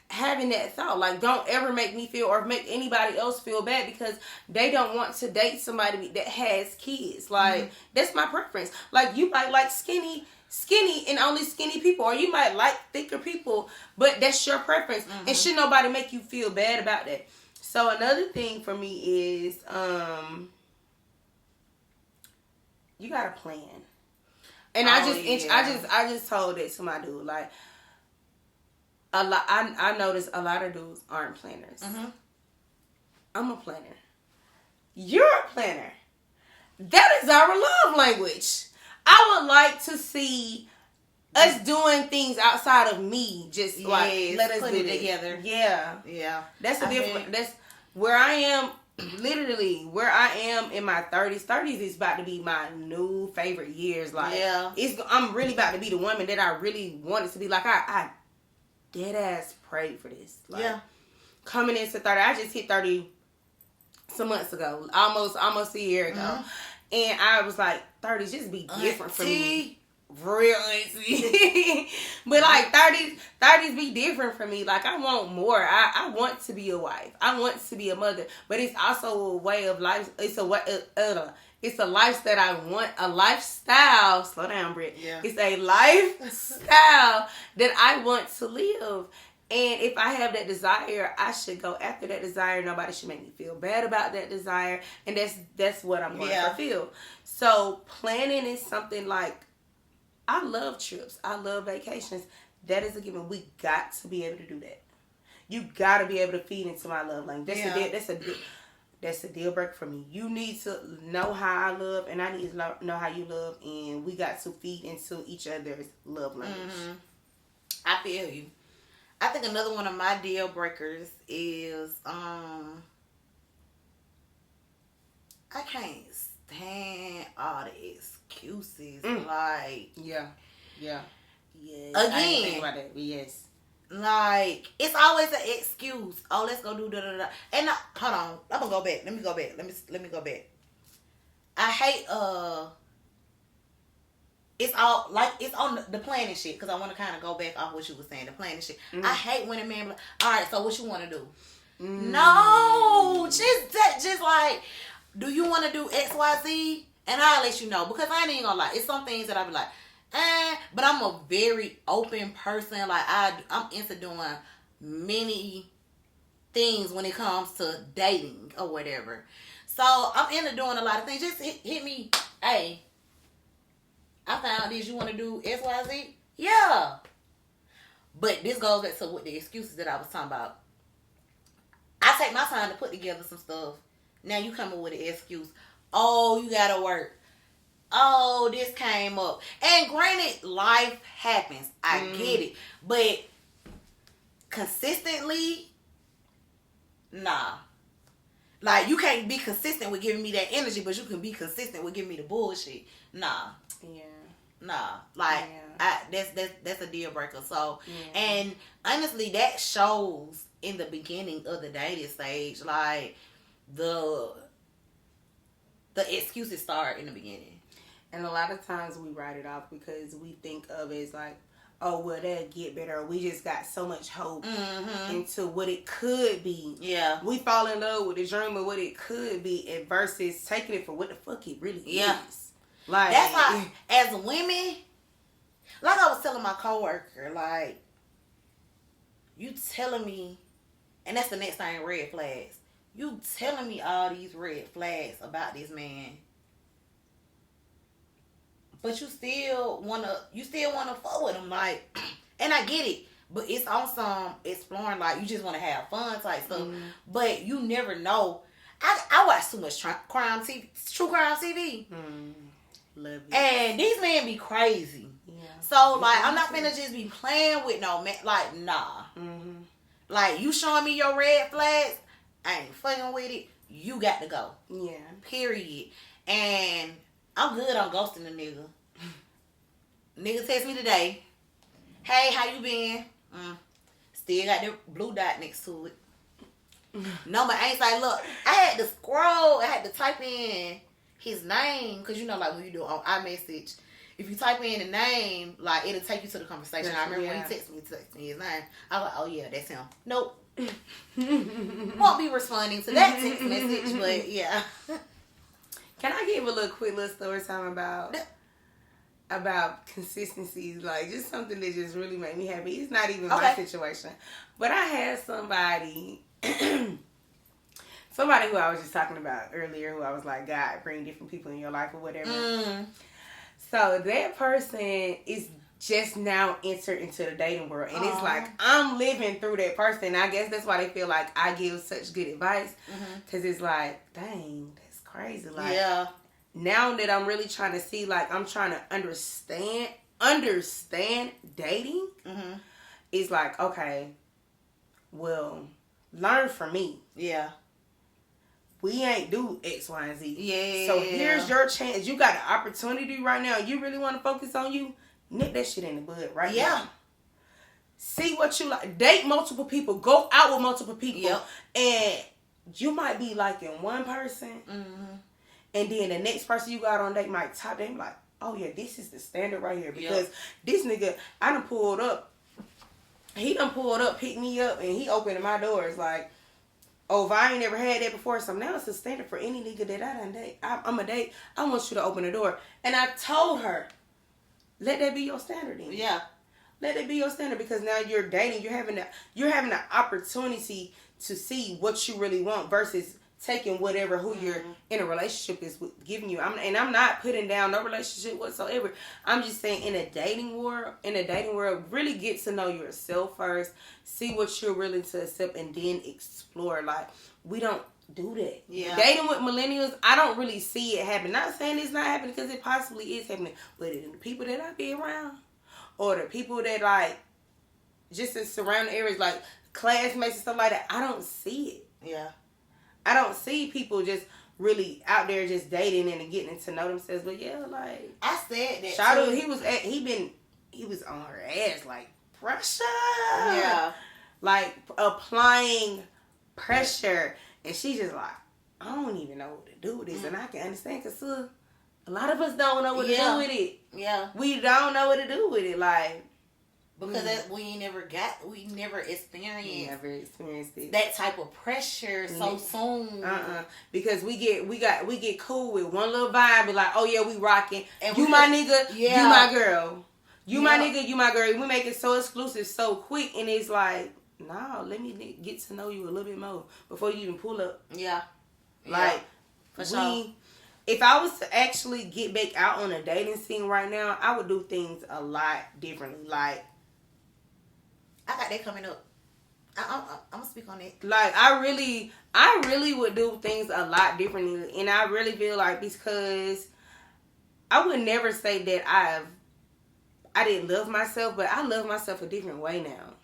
having that thought. Like, don't ever make me feel or make anybody else feel bad because they don't want to date somebody that has kids. Like, that's my preference. Like, you might like skinny and only skinny people, or you might like thicker people, but that's your preference. And should nobody make you feel bad about that. So another thing for me is you gotta plan. And I just told it to my dude, like, I noticed a lot of dudes aren't planners. I'm a planner. You're a planner. That is our love language. I would like to see us doing things outside of me. Just like let us put it together. Yeah. That's a different. That's where I am. Literally, where I am in my 30s. 30s is about to be my new favorite years. Like, I'm really about to be the woman that I really wanted to be. Like, I dead ass prayed for this. Like, coming into 30, I just hit 30 some months ago, almost a year ago, and I was like, 30s just be different for me. Real auntie. But like 30s be different for me. Like, I want more. I want to be a wife. I want to be a mother. But it's also a way of life. It's a way. It's a life that I want. A lifestyle. Slow down, Britt. Yeah. It's a lifestyle that I want to live. And if I have that desire, I should go after that desire. Nobody should make me feel bad about that desire. And that's what I'm going to fulfill. So planning is something like, I love trips. I love vacations. That is a given. We got to be able to do that. You got to be able to feed into my love language. That's a deal breaker for me. You need to know how I love, and I need to know how you love, and we got to feed into each other's love language. I feel you. I think another one of my deal breakers is I can't stand all the excuses. Like, yeah. Again, I didn't think about that, but yes. Like, it's always an excuse. Oh, let's go do da. And hold on, I'm gonna go back. Let me go back. I hate it's all like it's on the planning shit, because I want to kind of go back off what you were saying, the planning shit. I hate when a man be like, all right, so what you want to do? No, just like, do you want to do XYZ? And I'll let you know, because I ain't gonna lie, it's some things that I be like, but I'm a very open person. Like, I'm into doing many things when it comes to dating or whatever. So I'm into doing a lot of things. Just hit me, hey, I found this, you want to do XYZ? Yeah. But this goes back to what the excuses that I was talking about. I take my time to put together some stuff. Now you come up with an excuse. Oh, you gotta work. Oh, this came up. And granted, life happens. I get it. But consistently, nah. Like, you can't be consistent with giving me that energy, but you can be consistent with giving me the bullshit. Nah. Yeah. Nah. Like, yeah. that's a deal breaker. So, and honestly, that shows in the beginning of the dating stage. Like, the excuses start in the beginning. And a lot of times we write it off because we think of it as like, oh, well, that'll get better. We just got so much hope into what it could be. Yeah. We fall in love with the dream of what it could be and versus taking it for what the fuck it really is. Like, that's why, as women, like I was telling my coworker, like, you telling me, and that's the next thing, red flags. You telling me all these red flags about this man, but you still wanna fuck with him, like, and I get it, but it's on some exploring, like, you just wanna have fun type stuff, but you never know. I watch too much true crime TV. Love it. And these men be crazy. Yeah. So, like, I'm not finna just be playing with no man. Like, nah. Like, you showing me your red flags, I ain't fucking with it. You got to go. Yeah. Period. And I'm good on ghosting a nigga. Nigga text me today. Hey, how you been? Still got the blue dot next to it. Number ain't like, look, I had to scroll. I had to type in his name. Because, you know, like, when you do on iMessage, if you type in the name, like, it'll take you to the conversation. I remember when he texted me his name. I was like, oh, yeah, that's him. Nope. Won't be responding to that text message, but yeah. Can I give a quick little story time about consistency? Like, just something that just really made me happy. It's not even my situation. But I had somebody who I was just talking about earlier, who I was like, God, bring different people in your life or whatever. So that person is just now entered into the dating world. And it's like, I'm living through that person. I guess that's why they feel like I give such good advice. Because it's like, dang, that's crazy. Like, now that I'm really trying to see, like, I'm trying to understand dating. It's like, okay, well, learn from me. Yeah. We ain't do X, Y, and Z. Yeah. So here's your chance. You got an opportunity right now. You really want to focus on you? Nip that shit in the bud right now. See what you like. Date multiple people. Go out with multiple people. And you might be liking one person. And then the next person you got on date might top them like, oh yeah, this is the standard right here. Because this nigga, I done pulled up. He done pulled up, picked me up, and he opened my doors like, oh, if I ain't never had that before, so now it's a standard for any nigga that I done date. I'm a date. I want you to open the door. And I told her, let that be your standard then. Yeah. Let it be your standard, because now you're dating. You're having the opportunity to see what you really want versus taking whatever who you're in a relationship is with, giving you. I'm not putting down no relationship whatsoever. I'm just saying in a dating world, really get to know yourself first. See what you're willing to accept and then explore. Like, we don't do that. Yeah. Dating with millennials, I don't really see it happen. Not saying it's not happening, because it possibly is happening. But the people that I be around, or the people that, like, just in surrounding areas, like classmates and stuff like that, I don't see it. Yeah. I don't see people just really out there just dating and getting to know themselves. But yeah, like, I said that. Shawty, he was on her ass, like, pressure. Yeah. Like, applying pressure. And she just like, I don't even know what to do with this. And I can understand, because a lot of us don't know what to do with it. Yeah. We don't know what to do with it. Like, because we never experienced it. That type of pressure so soon. Because we get cool with one little vibe, be like, oh yeah, we rocking. And you my nigga, you my girl. You my nigga, you my girl. We make it so exclusive so quick, and it's like, no, let me get to know you a little bit more before you even pull up. Yeah. Like, for sure. If I was to actually get back out on a dating scene right now, I would do things a lot differently. Like, I got that coming up. I'm gonna speak on it. Like, I really would do things a lot differently, and I really feel like, because I would never say that I didn't love myself, but I love myself a different way now.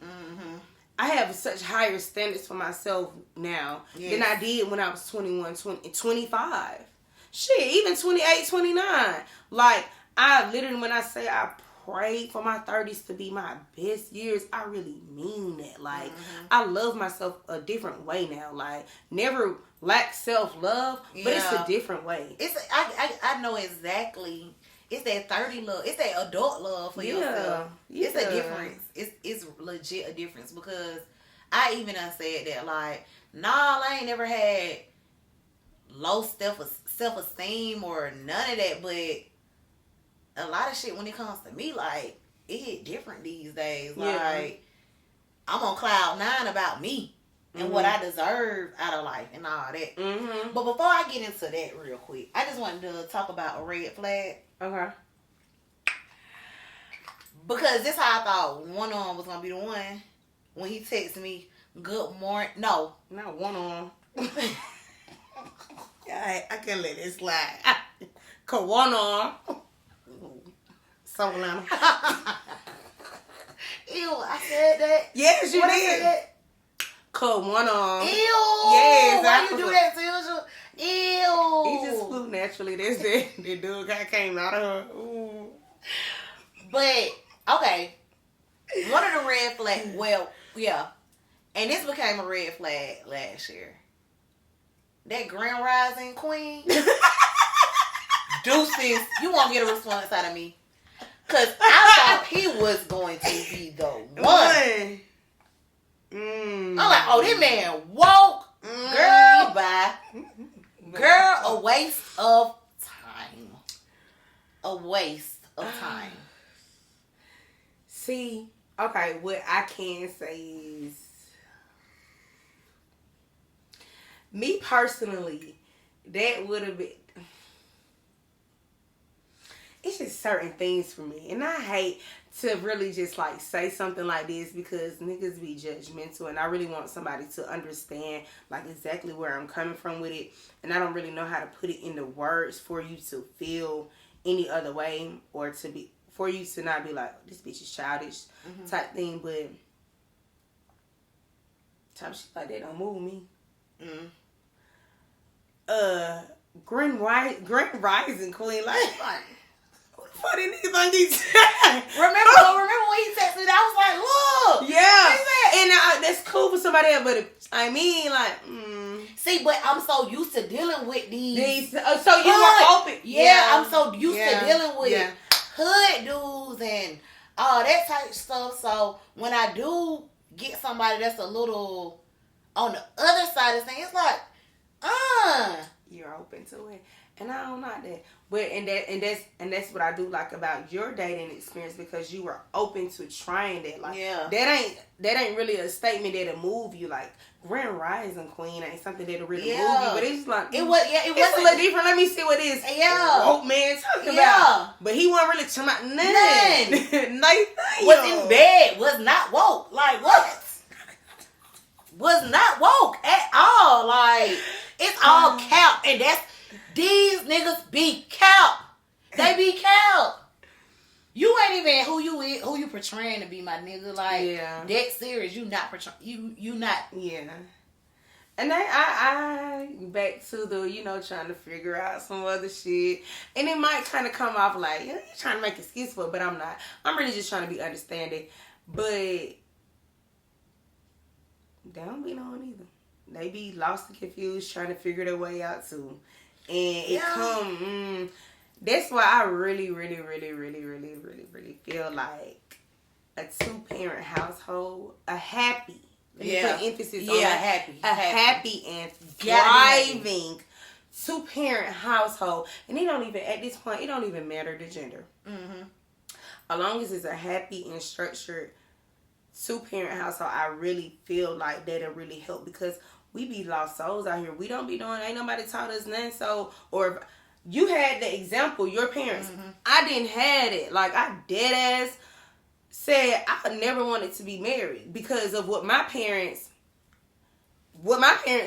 I have such higher standards for myself now than I did when I was 21, 20, 25. Shit, even 28, 29. Like, I literally, when I say I prayed for my 30s to be my best years, I really mean that. Like, I love myself a different way now. Like, never lack self-love, but it's a different way. I know exactly. It's that 30 love. It's that adult love for yourself. It's a difference. It's legit a difference, because I even done said that, like, nah, I ain't never had low self-esteem or none of that, but a lot of shit when it comes to me, like, it hit different these days. Like, I'm on cloud 9 about me and what I deserve out of life and all that. But before I get into that real quick, I just wanted to talk about a red flag. Okay. Because this how I thought one on was gonna be the one when he texted me, "Good morning." No, not one on. I can't let it slide. One on. So Lana. Ew, I said that. Yes, you what did. One on. Ew. Yes. Why you do that to you? Ew. He just flew naturally. That's it. The dude came out of her. Ooh. But, okay. One of the red flags, well, yeah. And this became a red flag last year. That Grand Rising Queen. Deuces. You won't get a response out of me. Because I thought he was going to be the one. I'm like, oh, this man woke. Girl, bye. Girl, a waste of time. A waste of time. See, okay, what I can say is, me personally, that would have been, it's just certain things for me. And I hate to really just like say something like this, because niggas be judgmental, and I really want somebody to understand like exactly where I'm coming from with it. And I don't really know how to put it into words for you to feel any other way, or for you to not be like, this bitch is childish type thing. But type shit like that don't move me. Grand Rising Queen, like what the niggas on these? Remember when he texted me? I was like, look. Yeah. And that's cool for somebody else, but I mean, like, see, but I'm so used to dealing with these. So you were open. Yeah, I'm so used to dealing with hood dudes and all that type of stuff. So when I do get somebody that's a little on the other side of things, it's like, you're open to it. And I don't like that. But and that's what I do like about your dating experience, because you were open to trying that. Like that ain't really a statement that'll move you. Like Grand Rising Queen ain't something that'll really move you. But it's like it was a little different. Let me see what this old man talking about. But he wasn't really talking about nothing. Was in bed, was not woke. Like what? Was not woke at all. Like it's all cap, and that's these niggas be cap. They be cap. You ain't even who you portraying to be, my nigga. Like that serious. You not portraying. You not. Yeah. And I back to the trying to figure out some other shit, and it might kind of come off like you're trying to make excuse for it, but I'm not. I'm really just trying to be understanding. But they don't be knowing either. They be lost and confused, trying to figure their way out too. And it that's why I really, really, really, really, really, really, really feel like a 2-parent household, a happy, put emphasis on happy and thriving 2-parent household. And at this point, it don't even matter the gender. As long as it's a happy and structured 2-parent household, I really feel like that'll really help, because we be lost souls out here. We don't be doing, ain't nobody taught us nothing. So, or you had the example, your parents. I didn't have it. Like, I dead ass said I never wanted to be married because of what my parents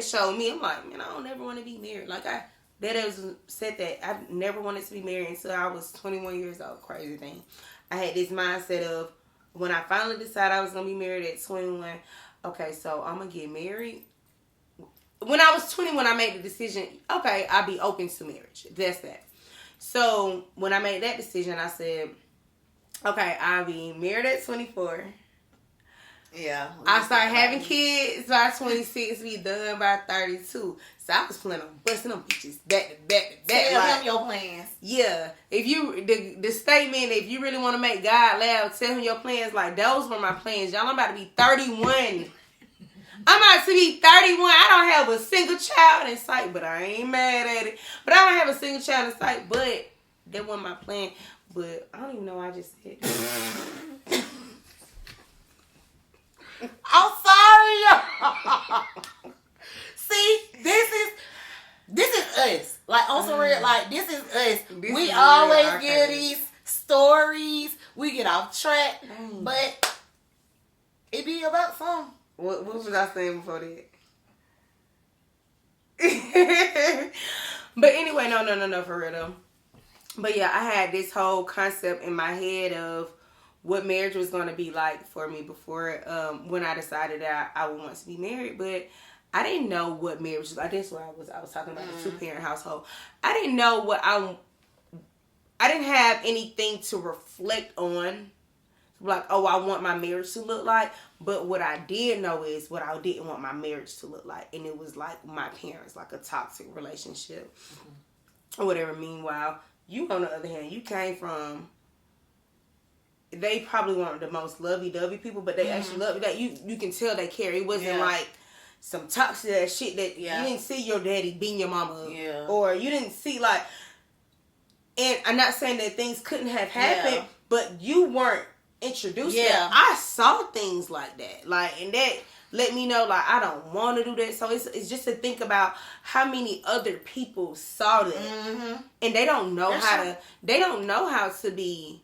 showed me. I'm like, man, I don't never want to be married. Like, I dead ass said that I never wanted to be married until I was 21 years old. Crazy thing. I had this mindset of, when I finally decided I was going to be married at 21, okay, so I'm going to get married. When I was 20, when I made the decision, okay, I'll be open to marriage. That's that. So when I made that decision, I said, okay, I'll be married at 24. Yeah. I start having kids by 26, be done by 32. So I was planning on busting them bitches back to back to back. Tell him your plans. Yeah. If you, the statement, if you really want to make God laugh, tell him your plans. Like, those were my plans. Y'all, I'm about to be 31. I'm about to be 31. I don't have a single child in sight, but I ain't mad at it. But I don't have a single child in sight, but that wasn't my plan. But I don't even know what I just said. I'm sorry. See, this is us. Like, on some real, like, this is us. We always get these stories. We get off track. But it be about something. What was I saying before that? But anyway, no, for real though. But yeah, I had this whole concept in my head of what marriage was going to be like for me before, when I decided that I would want to be married. But I didn't know what marriage was like. That's why I was talking about the 2-parent household. I didn't know I didn't have anything to reflect on. Like, oh, I want my marriage to look like. But what I did know is what I didn't want my marriage to look like. And it was like my parents, like a toxic relationship. Or whatever. Meanwhile, you, on the other hand, you came from, they probably weren't the most lovey-dovey people, but they actually love you. That you can tell they care. It wasn't like some toxic ass shit that you didn't see your daddy beating your mama. Yeah. Or you didn't see, like, and I'm not saying that things couldn't have happened, but you weren't introduced to that. I saw things like that. Like, and that let me know, like, I don't want to do that. So it's just to think about how many other people saw that. And they don't know they don't know how to be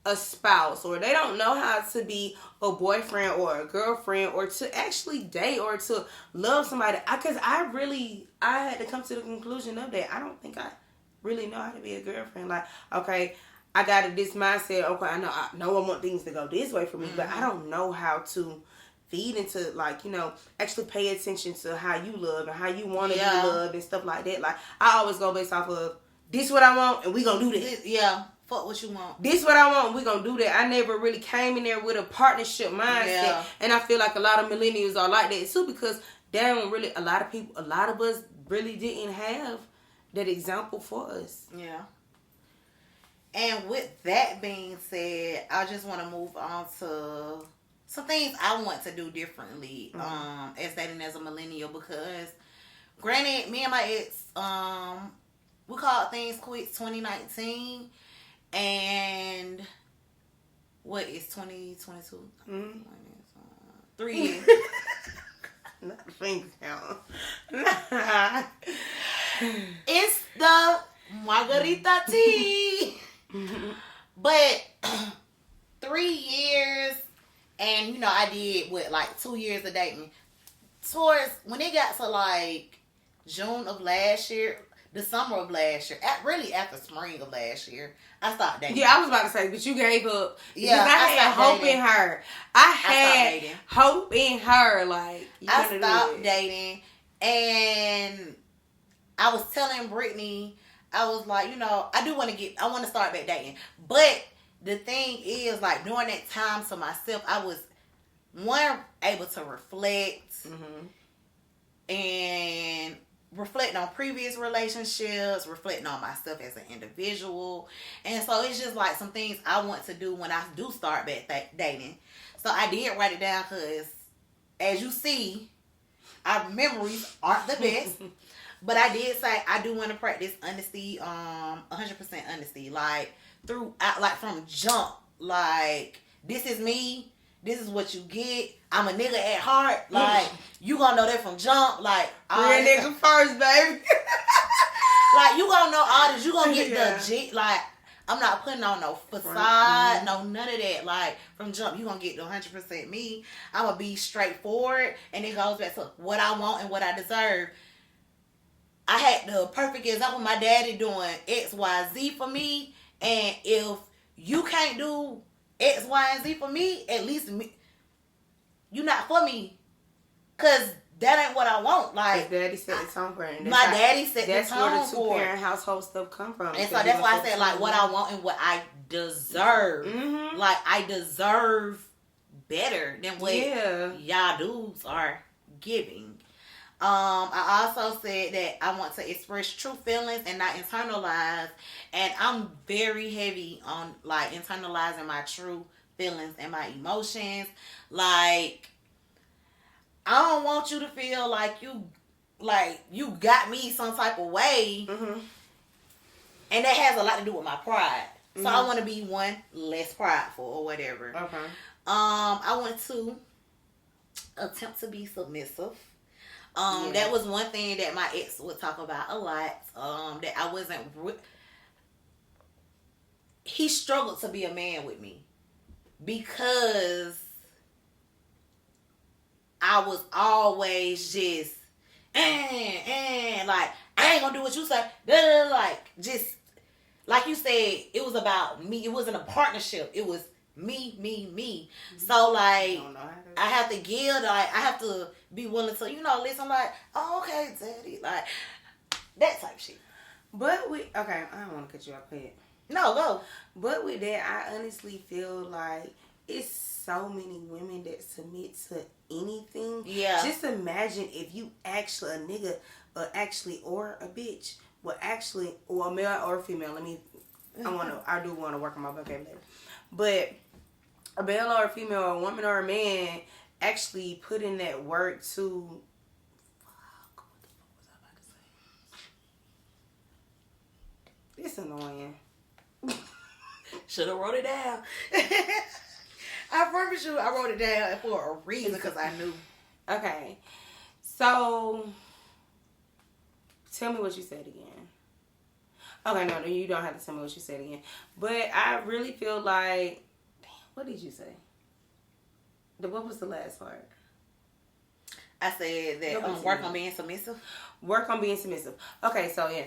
a spouse, or they don't know how to be a boyfriend or a girlfriend, or to actually date, or to love somebody. Because I had to come to the conclusion of that. I don't think I really know how to be a girlfriend. Like, okay, I got this mindset. Okay, I know I want things to go this way for me, but I don't know how to feed into, like, actually pay attention to how you love and how you want to be loved and stuff like that. Like, I always go based off of, this what I want and we gonna do that. Fuck what you want. This what I want, we gonna do that. I never really came in there with a partnership mindset. And I feel like a lot of millennials are like that too, because they don't really, a lot of us really didn't have that example for us. Yeah. And with that being said, I just want to move on to some things I want to do differently as dating as a millennial, because granted, me and my ex, we called things quits 2019, and what is 2022? 3 years. Not finger count. It's the margarita tea. But 3 years, and I did like 2 years of dating. Towards when it got to like June of last year, the summer of last year, really after spring of last year, I stopped dating. Yeah, I was about to say, but you gave up. Yeah, I had hope in her. I had hope in her. Like, I stopped dating, and I was telling Brittany, I was like, I want to start back dating. But the thing is, like, during that time to myself, I was, able to reflect and reflecting on previous relationships, reflecting on myself as an individual. And so it's just like some things I want to do when I do start back dating. So I did write it down because, as you see, our memories aren't the best. But I did say I do want to practice honesty, 100% honesty. Like, from jump. Like, this is me. This is what you get. I'm a nigga at heart. Like, you gonna know that from jump. Like, real nigga first, baby. Like, you gonna know all this. You gonna get the G. Like, I'm not putting on no facade, no none of that. Like, from jump, you gonna get the 100% me. I'm gonna be straightforward, and it goes back to what I want and what I deserve. I had the perfect example. My daddy doing X, Y, Z for me, and if you can't do X, Y, and Z for me, at least me, you not for me. Cause that ain't what I want. Like, daddy set the tone for it. My daddy set the tone for it. That's where the two-parent household stuff come from. And so that's why I said, like, what I want and what I deserve. Mm-hmm. Like, I deserve better than what y'all dudes are giving. I also said that I want to express true feelings and not internalize. And I'm very heavy on, like, internalizing my true feelings and my emotions. Like, I don't want you to feel like you got me some type of way. Mm-hmm. And that has a lot to do with my pride. So I want to be one less prideful or whatever. Okay. I want to attempt to be submissive. That was one thing that my ex would talk about a lot. That I wasn't. He struggled to be a man with me because I was always just like, I ain't gonna do what you say. Like, just like you said, it was about me. It wasn't a partnership. It was me. Mm-hmm. So like, I have to give. Like, I have to be willing to, listen. Like, oh, okay, daddy. Like, that type shit. But okay, I don't want to cut you off here. No, go. But with that, I honestly feel like it's so many women that submit to anything. Yeah. Just imagine if you actually, a nigga, or a bitch, or a male or a female. I do want to work on my vocabulary. But a male or a female, or a woman or a man, actually put in that work to. Fuck, what the fuck was I about to say? It's annoying. Should have wrote it down. I promise you, I wrote it down for a reason because I knew. Okay, so tell me what you said again. Okay, no, you don't have to tell me what you said again. But I really feel like, damn, what did you say? What was the last part? I said that work on being submissive. Work on being submissive. Okay, so yeah,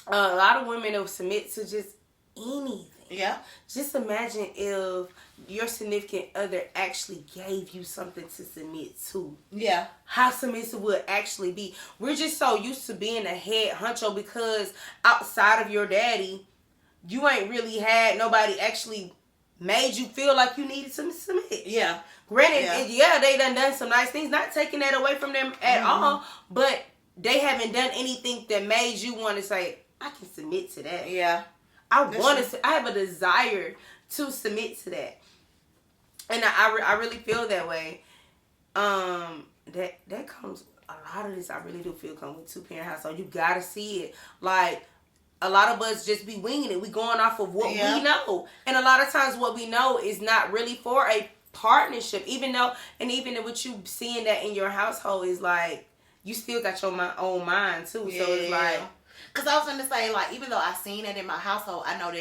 a lot of women will submit to just anything. Yeah. Just imagine if your significant other actually gave you something to submit to. Yeah. How submissive would actually be. We're just so used to being a head honcho because outside of your daddy, you ain't really had nobody actually made you feel like you needed to submit. Yeah. Granted, they done some nice things. Not taking that away from them at all. But they haven't done anything that made you want to say, I can submit to that. Yeah. I have a desire to submit to that. And I really feel that way. That comes, a lot of this I really do feel comes with two-parent household. You gotta see it. Like, a lot of us just be winging it. We going off of what we know. And a lot of times what we know is not really for a partnership. Even what you seeing that in your household is like, you still got your own mind too. Yeah. So it's like, because I was going to say, like, even though I seen it in my household, I know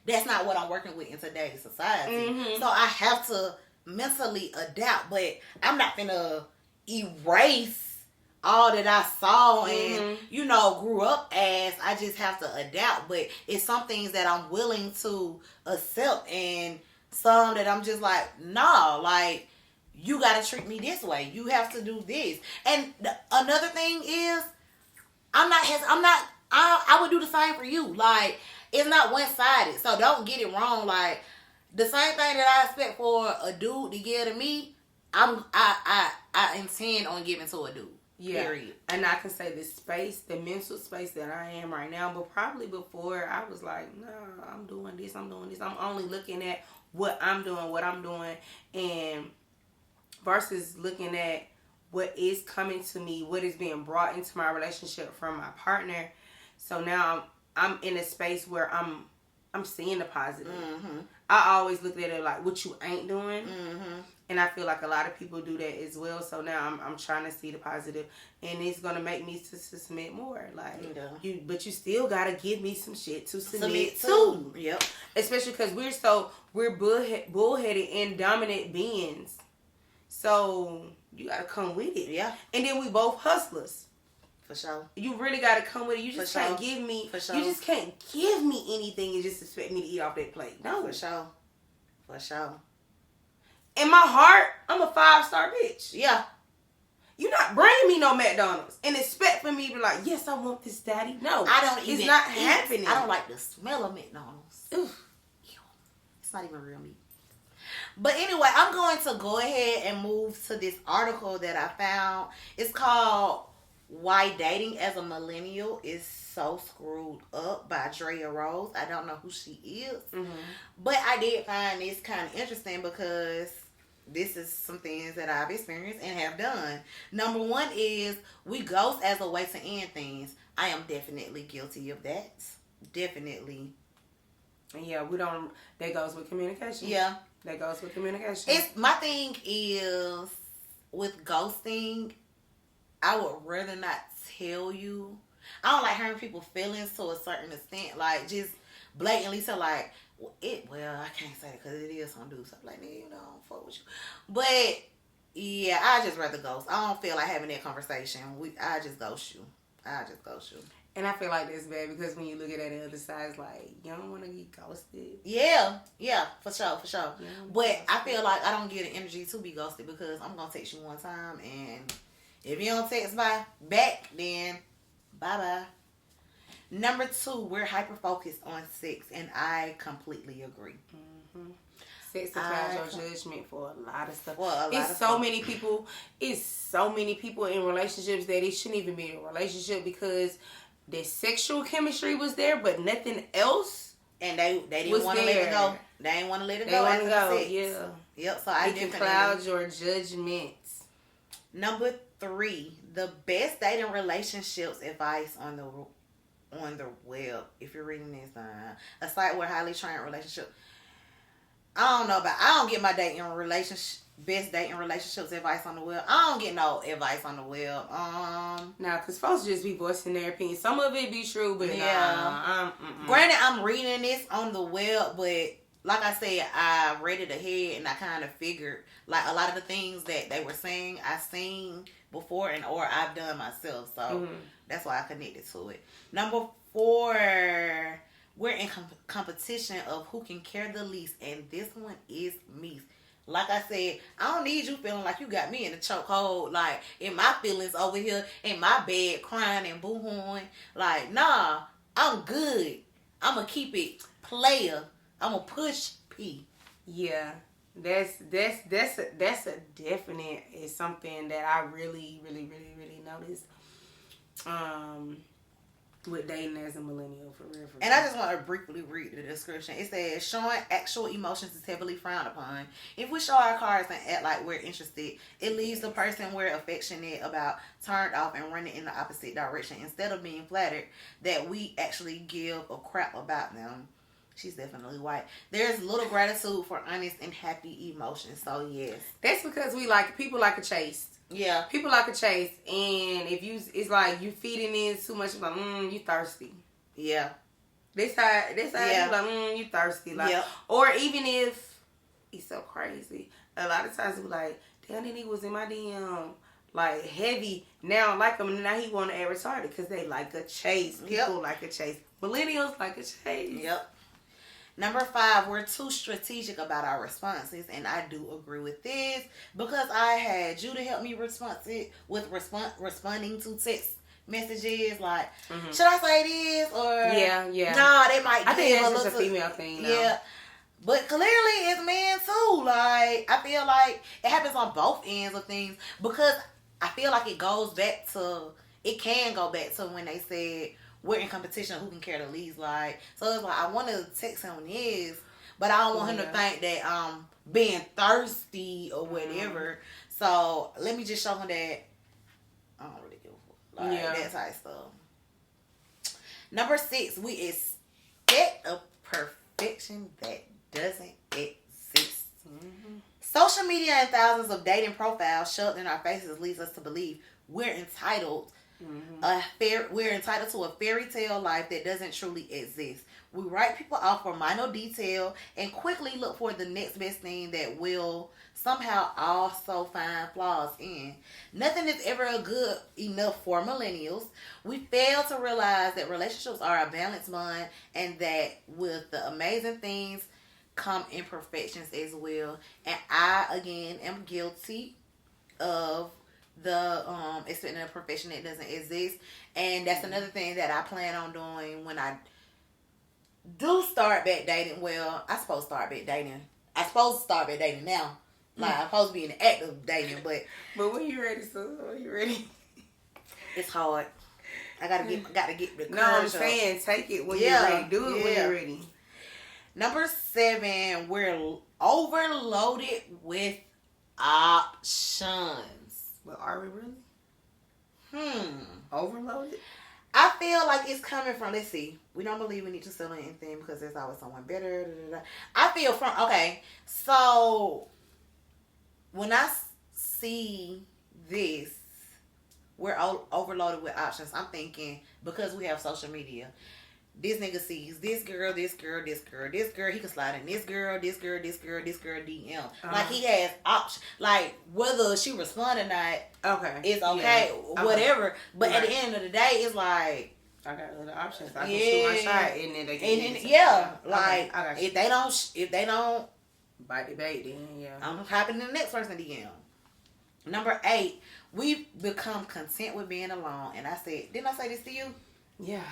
that's not what I'm working with in today's society. Mm-hmm. So I have to mentally adapt, but I'm not going to erase all that I saw and, grew up as. I just have to adapt. But it's some things that I'm willing to accept and some that I'm just like, nah, like, you got to treat me this way. You have to do this. And another thing is, I would do the same for you. Like, it's not one-sided. So don't get it wrong. Like, the same thing that I expect for a dude to give to me, I intend on giving to a dude. Yeah. Period. And I can say the mental space that I am right now, but probably before I was like, no, I'm doing this. I'm only looking at what I'm doing, and versus looking at what is coming to me, what is being brought into my relationship from my partner. So now I'm in a space where I'm seeing the positive. Mm-hmm. I always look at it like what you ain't doing. Mm-hmm. And I feel like a lot of people do that as well. So now I'm trying to see the positive, and it's gonna make me to submit more. Like but you still gotta give me some shit to submit to. Yep. Especially because we're bullheaded and dominant beings. So you gotta come with it. Yeah. And then we both hustlers. For sure. You really gotta come with it. You just can't give me. For sure. You just can't give me anything and just expect me to eat off that plate. No. For For sure. In my heart, I'm a 5-star bitch. Yeah. You're not bringing me no McDonald's and expect for me to be like, yes, I want this, daddy. No. I don't even. It's not happening. I don't like the smell of McDonald's. Oof. It's not even real meat. But anyway, I'm going to go ahead and move to this article that I found. It's called Why Dating as a Millennial is So Screwed Up by Drea Rose. I don't know who she is. Mm-hmm. But I did find this kind of interesting because this is some things that I've experienced and have done. Number one is we ghost as a way to end things. I am definitely guilty of that. Definitely. Yeah, we don't. That goes with communication. Yeah. That goes with communication. It's my thing is with ghosting, I would rather not tell you. I don't like hurting people's feelings to a certain extent. Like, just blatantly say, like, well, I can't say it because it is some dudes. I'm like, nigga, you know, I don't fuck with you. But, yeah, I just rather ghost. I don't feel like having that conversation. I just ghost you. And I feel like that's bad because when you look at it on the other side, it's like, you don't want to get ghosted. Yeah, for sure. But I feel like I don't get the energy to be ghosted because I'm going to text you one time, and if you don't text back, then bye-bye. Number 2, we're hyper-focused on sex, and I completely agree. Mm-hmm. Sex clouds your judgment for a lot of stuff. It's so many people in relationships that it shouldn't even be a relationship because the sexual chemistry was there, but nothing else. And they didn't want to let it go. They didn't want to let it go after the sex. Yeah. Yep. So I can cloud your judgments. Number 3, the best dating relationships advice on the web. If you're reading this, a site where highly trained relationship. I don't get my best dating relationships advice on the web. I don't get no advice on the web. Nah, because folks just be voicing their opinion. Some of it be true, but yeah. Granted, I'm reading this on the web, but like I said, I read it ahead and I kind of figured like a lot of the things that they were saying I've seen before or I've done myself. So that's why I connected to it. Number 4. We're in competition of who can care the least, and this one is me. Like I said, I don't need you feeling like you got me in a chokehold, like in my feelings over here in my bed crying and boo-hooing. Like, nah, I'm good. I'm gonna keep it player. I'm gonna push P. Yeah, that's a definite. It's something that I really noticed. With dating as a millennial, for real. And I just want to briefly read the description. It says, showing actual emotions is heavily frowned upon. If we show our cards and act like we're interested, it leaves the person we're affectionate about turned off and running in the opposite direction instead of being flattered that we actually give a crap about them. She's definitely white. There's little gratitude for honest and happy emotions. So, yes. That's because people like a chase. Yeah. People like a chase, and it's like you feeding in too much, like, you thirsty. Yeah. This how you like, you thirsty. Like, yep. Or even if he's so crazy, a lot of times we like, damn, he was in my DM, like, heavy. Now I like him, and now he want to act retarded because they like a chase. People like a chase. Millennials like a chase. Yep. Number 5, we're too strategic about our responses, and I do agree with this because I had you to help me responding to text messages. Like, should I say this or yeah? Nah, they might. I think that's just a female thing. Yeah, but clearly it's men too. Like, I feel like it happens on both ends of things because I feel like it can go back to when they said, we're in competition who can care the least. Like, so it's like I want to text him this, but I don't want him to think that I'm being thirsty or whatever. So let me just show him that I don't really give a fuck. Like, that type of stuff. Number 6, we expect a perfection that doesn't exist. Social media and thousands of dating profiles shoved in our faces leads us to believe we're entitled. We're entitled to a fairy tale life that doesn't truly exist. We write people off for minor detail and quickly look for the next best thing that will somehow also find flaws in. Nothing is ever good enough for millennials. We fail to realize that relationships are a balanced bond and that with the amazing things come imperfections as well. And I, again, am guilty of the expecting a perfection that doesn't exist. And that's another thing that I plan on doing when I do start back dating. Well, I supposed to start back dating. I supposed to start back dating now. Like, I'm supposed to be in the act of dating, but when you ready, so when you ready? It's hard. I gotta get the courage. No, I'm saying take it when you're ready. Do it when you're ready. Number 7, we're overloaded with options. Well, are we really? Overloaded? I feel like it's coming from, let's see, we don't believe we need to settle anything because there's always someone better. I feel from, okay, so when I see this, we're overloaded with options. I'm thinking, because we have social media, this nigga sees this girl, this girl, this girl, this girl. He can slide in this girl, this girl, this girl, this girl DM. Like, he has options. Like, whether she respond or not, it's okay, whatever. But at the end of the day, it's like, I got other options. I can shoot my shot, and then they can. Like, if they don't bite the bait, then I'm hopping to the next person DM. Number 8, we've become content with being alone. And I said, didn't I say this to you? Yeah,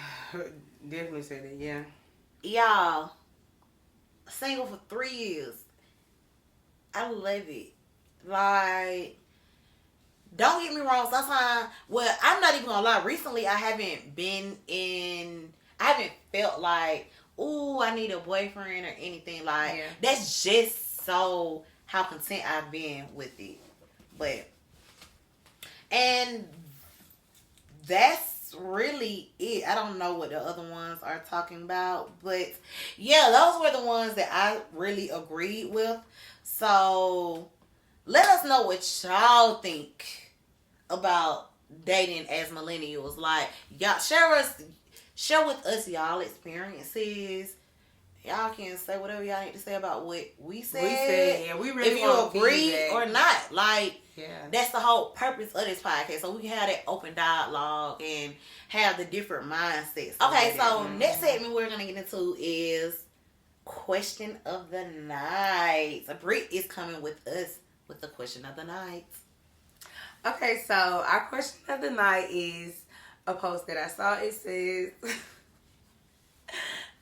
definitely said it. Yeah, y'all, single for 3 years. I love it. Like, don't get me wrong. Sometimes, well, I'm not even gonna lie. Recently, I haven't felt like, ooh, I need a boyfriend or anything. Like, that's just so how content I've been with it. But, and that's really it. I don't know what the other ones are talking about, but yeah, those were the ones that I really agreed with. So let us know what y'all think about dating as millennials. Like, y'all share with us y'all experiences. Y'all can say whatever y'all need to say about what we said. Yeah, we really if you agree or not. Like, that's the whole purpose of this podcast. So we can have that open dialogue and have the different mindsets. Okay, so next segment we're going to get into is question of the night. So Britt is coming with us with the question of the night. Okay, so our question of the night is a post that I saw. It says,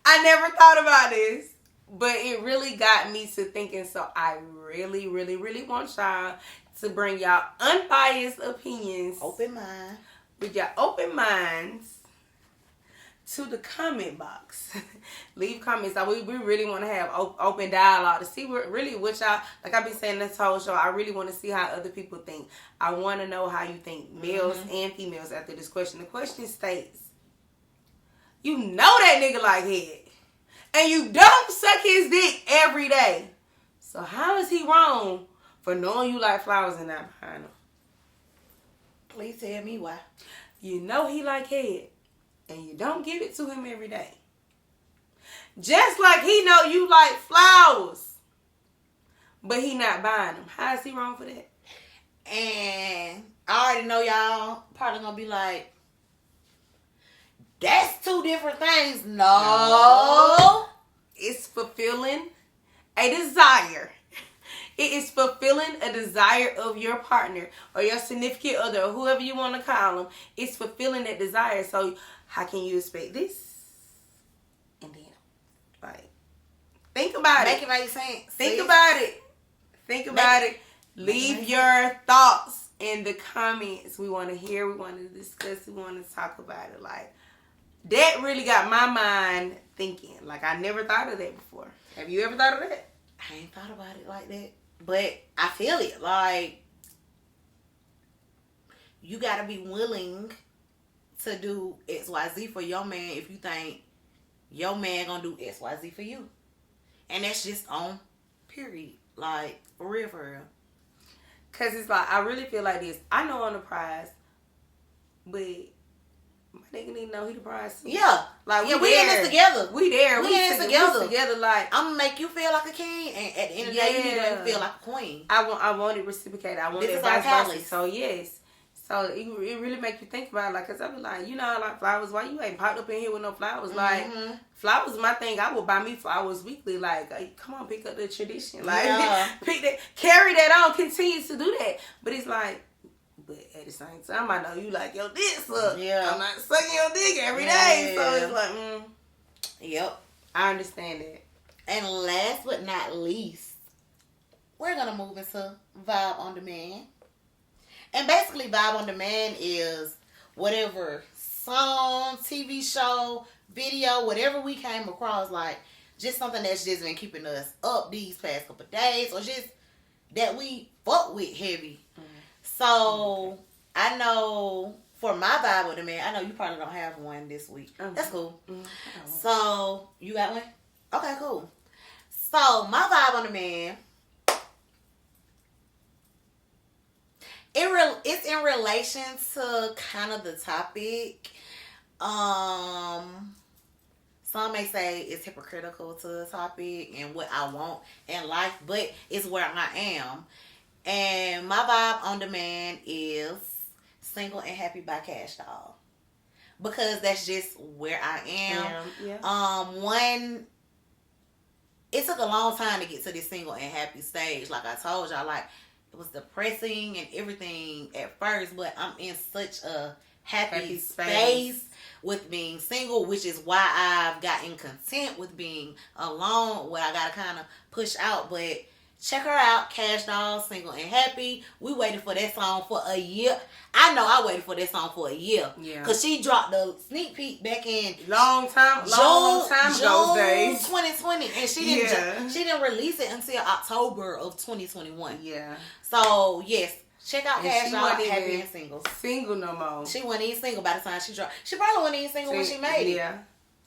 I never thought about this, but it really got me to thinking. So I really, really, really want y'all to bring y'all unbiased opinions. Open mind. With your open minds to the comment box. Leave comments. So we really want to have open dialogue to see really what y'all, like I've been saying this whole show, I really want to see how other people think. I want to know how you think, males and females, after this question. The question states, you know that nigga like head, and you don't suck his dick every day. So how is he wrong for knowing you like flowers and not behind him? Please tell me why. You know he like head, and you don't give it to him every day. Just like he know you like flowers, but he not buying them. How is he wrong for that? And I already know y'all probably gonna be like, that's two different things. No. It's fulfilling a desire. It is fulfilling a desire of your partner or your significant other or whoever you want to call them. It's fulfilling that desire. So how can you expect this? And then, like, think about it. Make it make sense. Think about it. Think about it. Leave your thoughts in the comments. We want to hear. We want to discuss. We want to talk about it. Like, that really got my mind thinking. Like, I never thought of that before. Have you ever thought of that? I ain't thought about it like that. But I feel it. Like, you got to be willing to do XYZ for your man if you think your man going to do XYZ for you. And that's just on period. Like, for real, for real. Because it's like, I really feel like this. I know I'm the prize, but my nigga need to know he the prize too. Yeah. Like, we in this together. We there. We in this together. We together. Like, I'm going to make you feel like a king, and at the end of the day, you need to feel like a queen. I want it reciprocated. I want this it is our vice palace. versa. So, yes. So it really make you think about it. Like, cause I be like, you know, I like flowers. Why you ain't popped up in here with no flowers? Like, flowers is my thing. I would buy me flowers weekly. Like, hey, come on, pick up the tradition. Like, pick that, carry that on, continue to do that. But it's like, but at the same time, I know you like your dick suck. Yeah. I'm not sucking your dick every day. So it's like, Yep. I understand that. And last but not least, we're going to move into Vibe on Demand. And basically, Vibe on Demand is whatever song, TV show, video, whatever we came across, like, just something that's just been keeping us up these past couple of days, or just that we fuck with heavy. So, I know for my Vibe on Demand, I know you probably don't have one this week. That's cool. So, you got one? Okay, cool. So, my Vibe on Demand, it's in relation to kind of the topic. Some may say it's hypocritical to the topic and what I want in life, but it's where I am. And my Vibe on Demand is Single and Happy by Cash Doll. Because that's just where I am. Yeah. It took a long time to get to this single and happy stage. Like I told y'all, like, it was depressing and everything at first, but I'm in such a happy space with being single, which is why I've gotten content with being alone, what I gotta kind of push out. But check her out, Cash Doll, Single and Happy. We waited for that song for a year. I know I waited for that song for a year. Yeah. Because she dropped the sneak peek back in long time ago those days. 2020. And she didn't release it until October of 2021. Yeah. So, yes. Check out Cash Doll, Happy and Single. Single no more. She wasn't even single by the time she dropped. She probably wasn't even single when she made it. Yeah.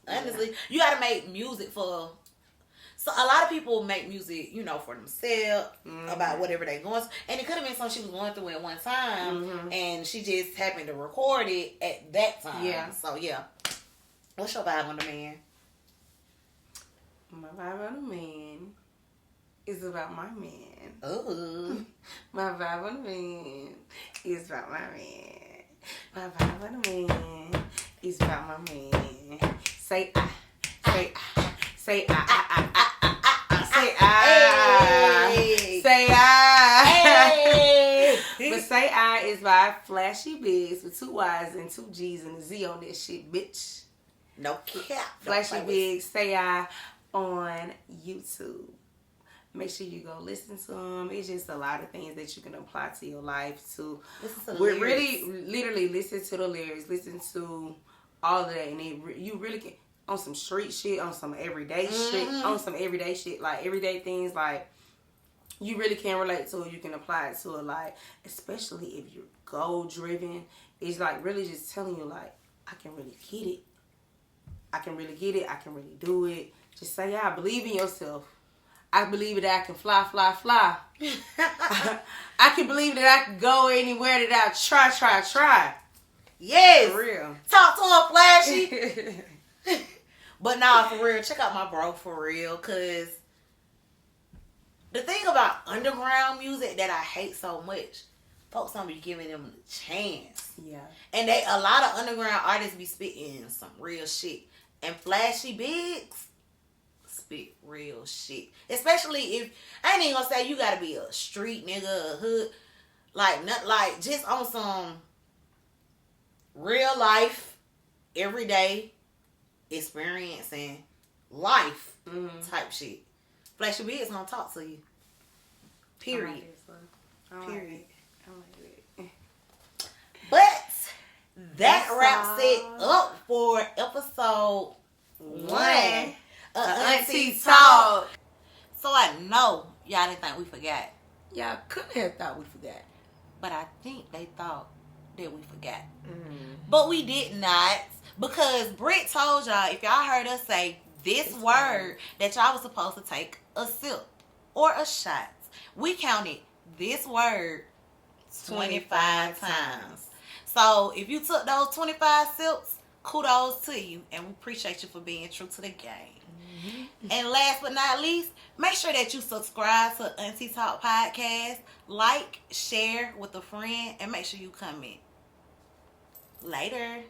Honestly. You got to make music for... So a lot of people make music, you know, for themselves, about whatever they're going through. And it could have been something she was going through at one time, and she just happened to record it at that time. Yeah. So, yeah. What's your Vibe on Demand? My Vibe on Demand is about my man. Ooh. My Vibe on Demand is about my man. My Vibe on Demand is about my man. Say I. Say I. Say I. Say I. Hey. Say I. Hey. But Say I is by Flashy Biggs with 2 Y's and 2 G's and a Z on that shit, bitch. No cap. Flashy Biggs, Say I on YouTube. Make sure you go listen to them. It's just a lot of things that you can apply to your life too. We're really, literally listen to the lyrics, listen to all of that, and you really can. On some street shit, on some everyday shit, like everyday things, like you really can relate to it. You can apply it to it, like especially if you're goal driven. It's like really just telling you, like, I can really get it. I can really get it. I can really do it. Just say, yeah, I believe in yourself. I believe that I can fly. I can believe that I can go anywhere that I try. Yes, for real. Talk to him, Flashy. But nah, for real, check out my bro for real, cause the thing about underground music that I hate so much, folks don't be giving them a chance. Yeah. And a lot of underground artists be spitting some real shit. And Flashy Biggs spit real shit. Especially if, I ain't even gonna say you gotta be a street nigga, a hood, like, not like, just on some real life, everyday experiencing life type shit. Flashy Biggs gonna talk to you. Period. Period. But that wraps it up for episode 1 of AunTEA Talk. So I know y'all didn't think we forgot. Y'all couldn't have thought we forgot. But I think they thought that we forgot. But we did not. Because Britt told y'all, if y'all heard us say this word, that y'all was supposed to take a sip or a shot. We counted this word 25 times. So if you took those 25 sips, kudos to you. And we appreciate you for being true to the game. And last but not least, make sure that you subscribe to AunTEA Talk Podcast. Like, share with a friend, and make sure you comment. Later.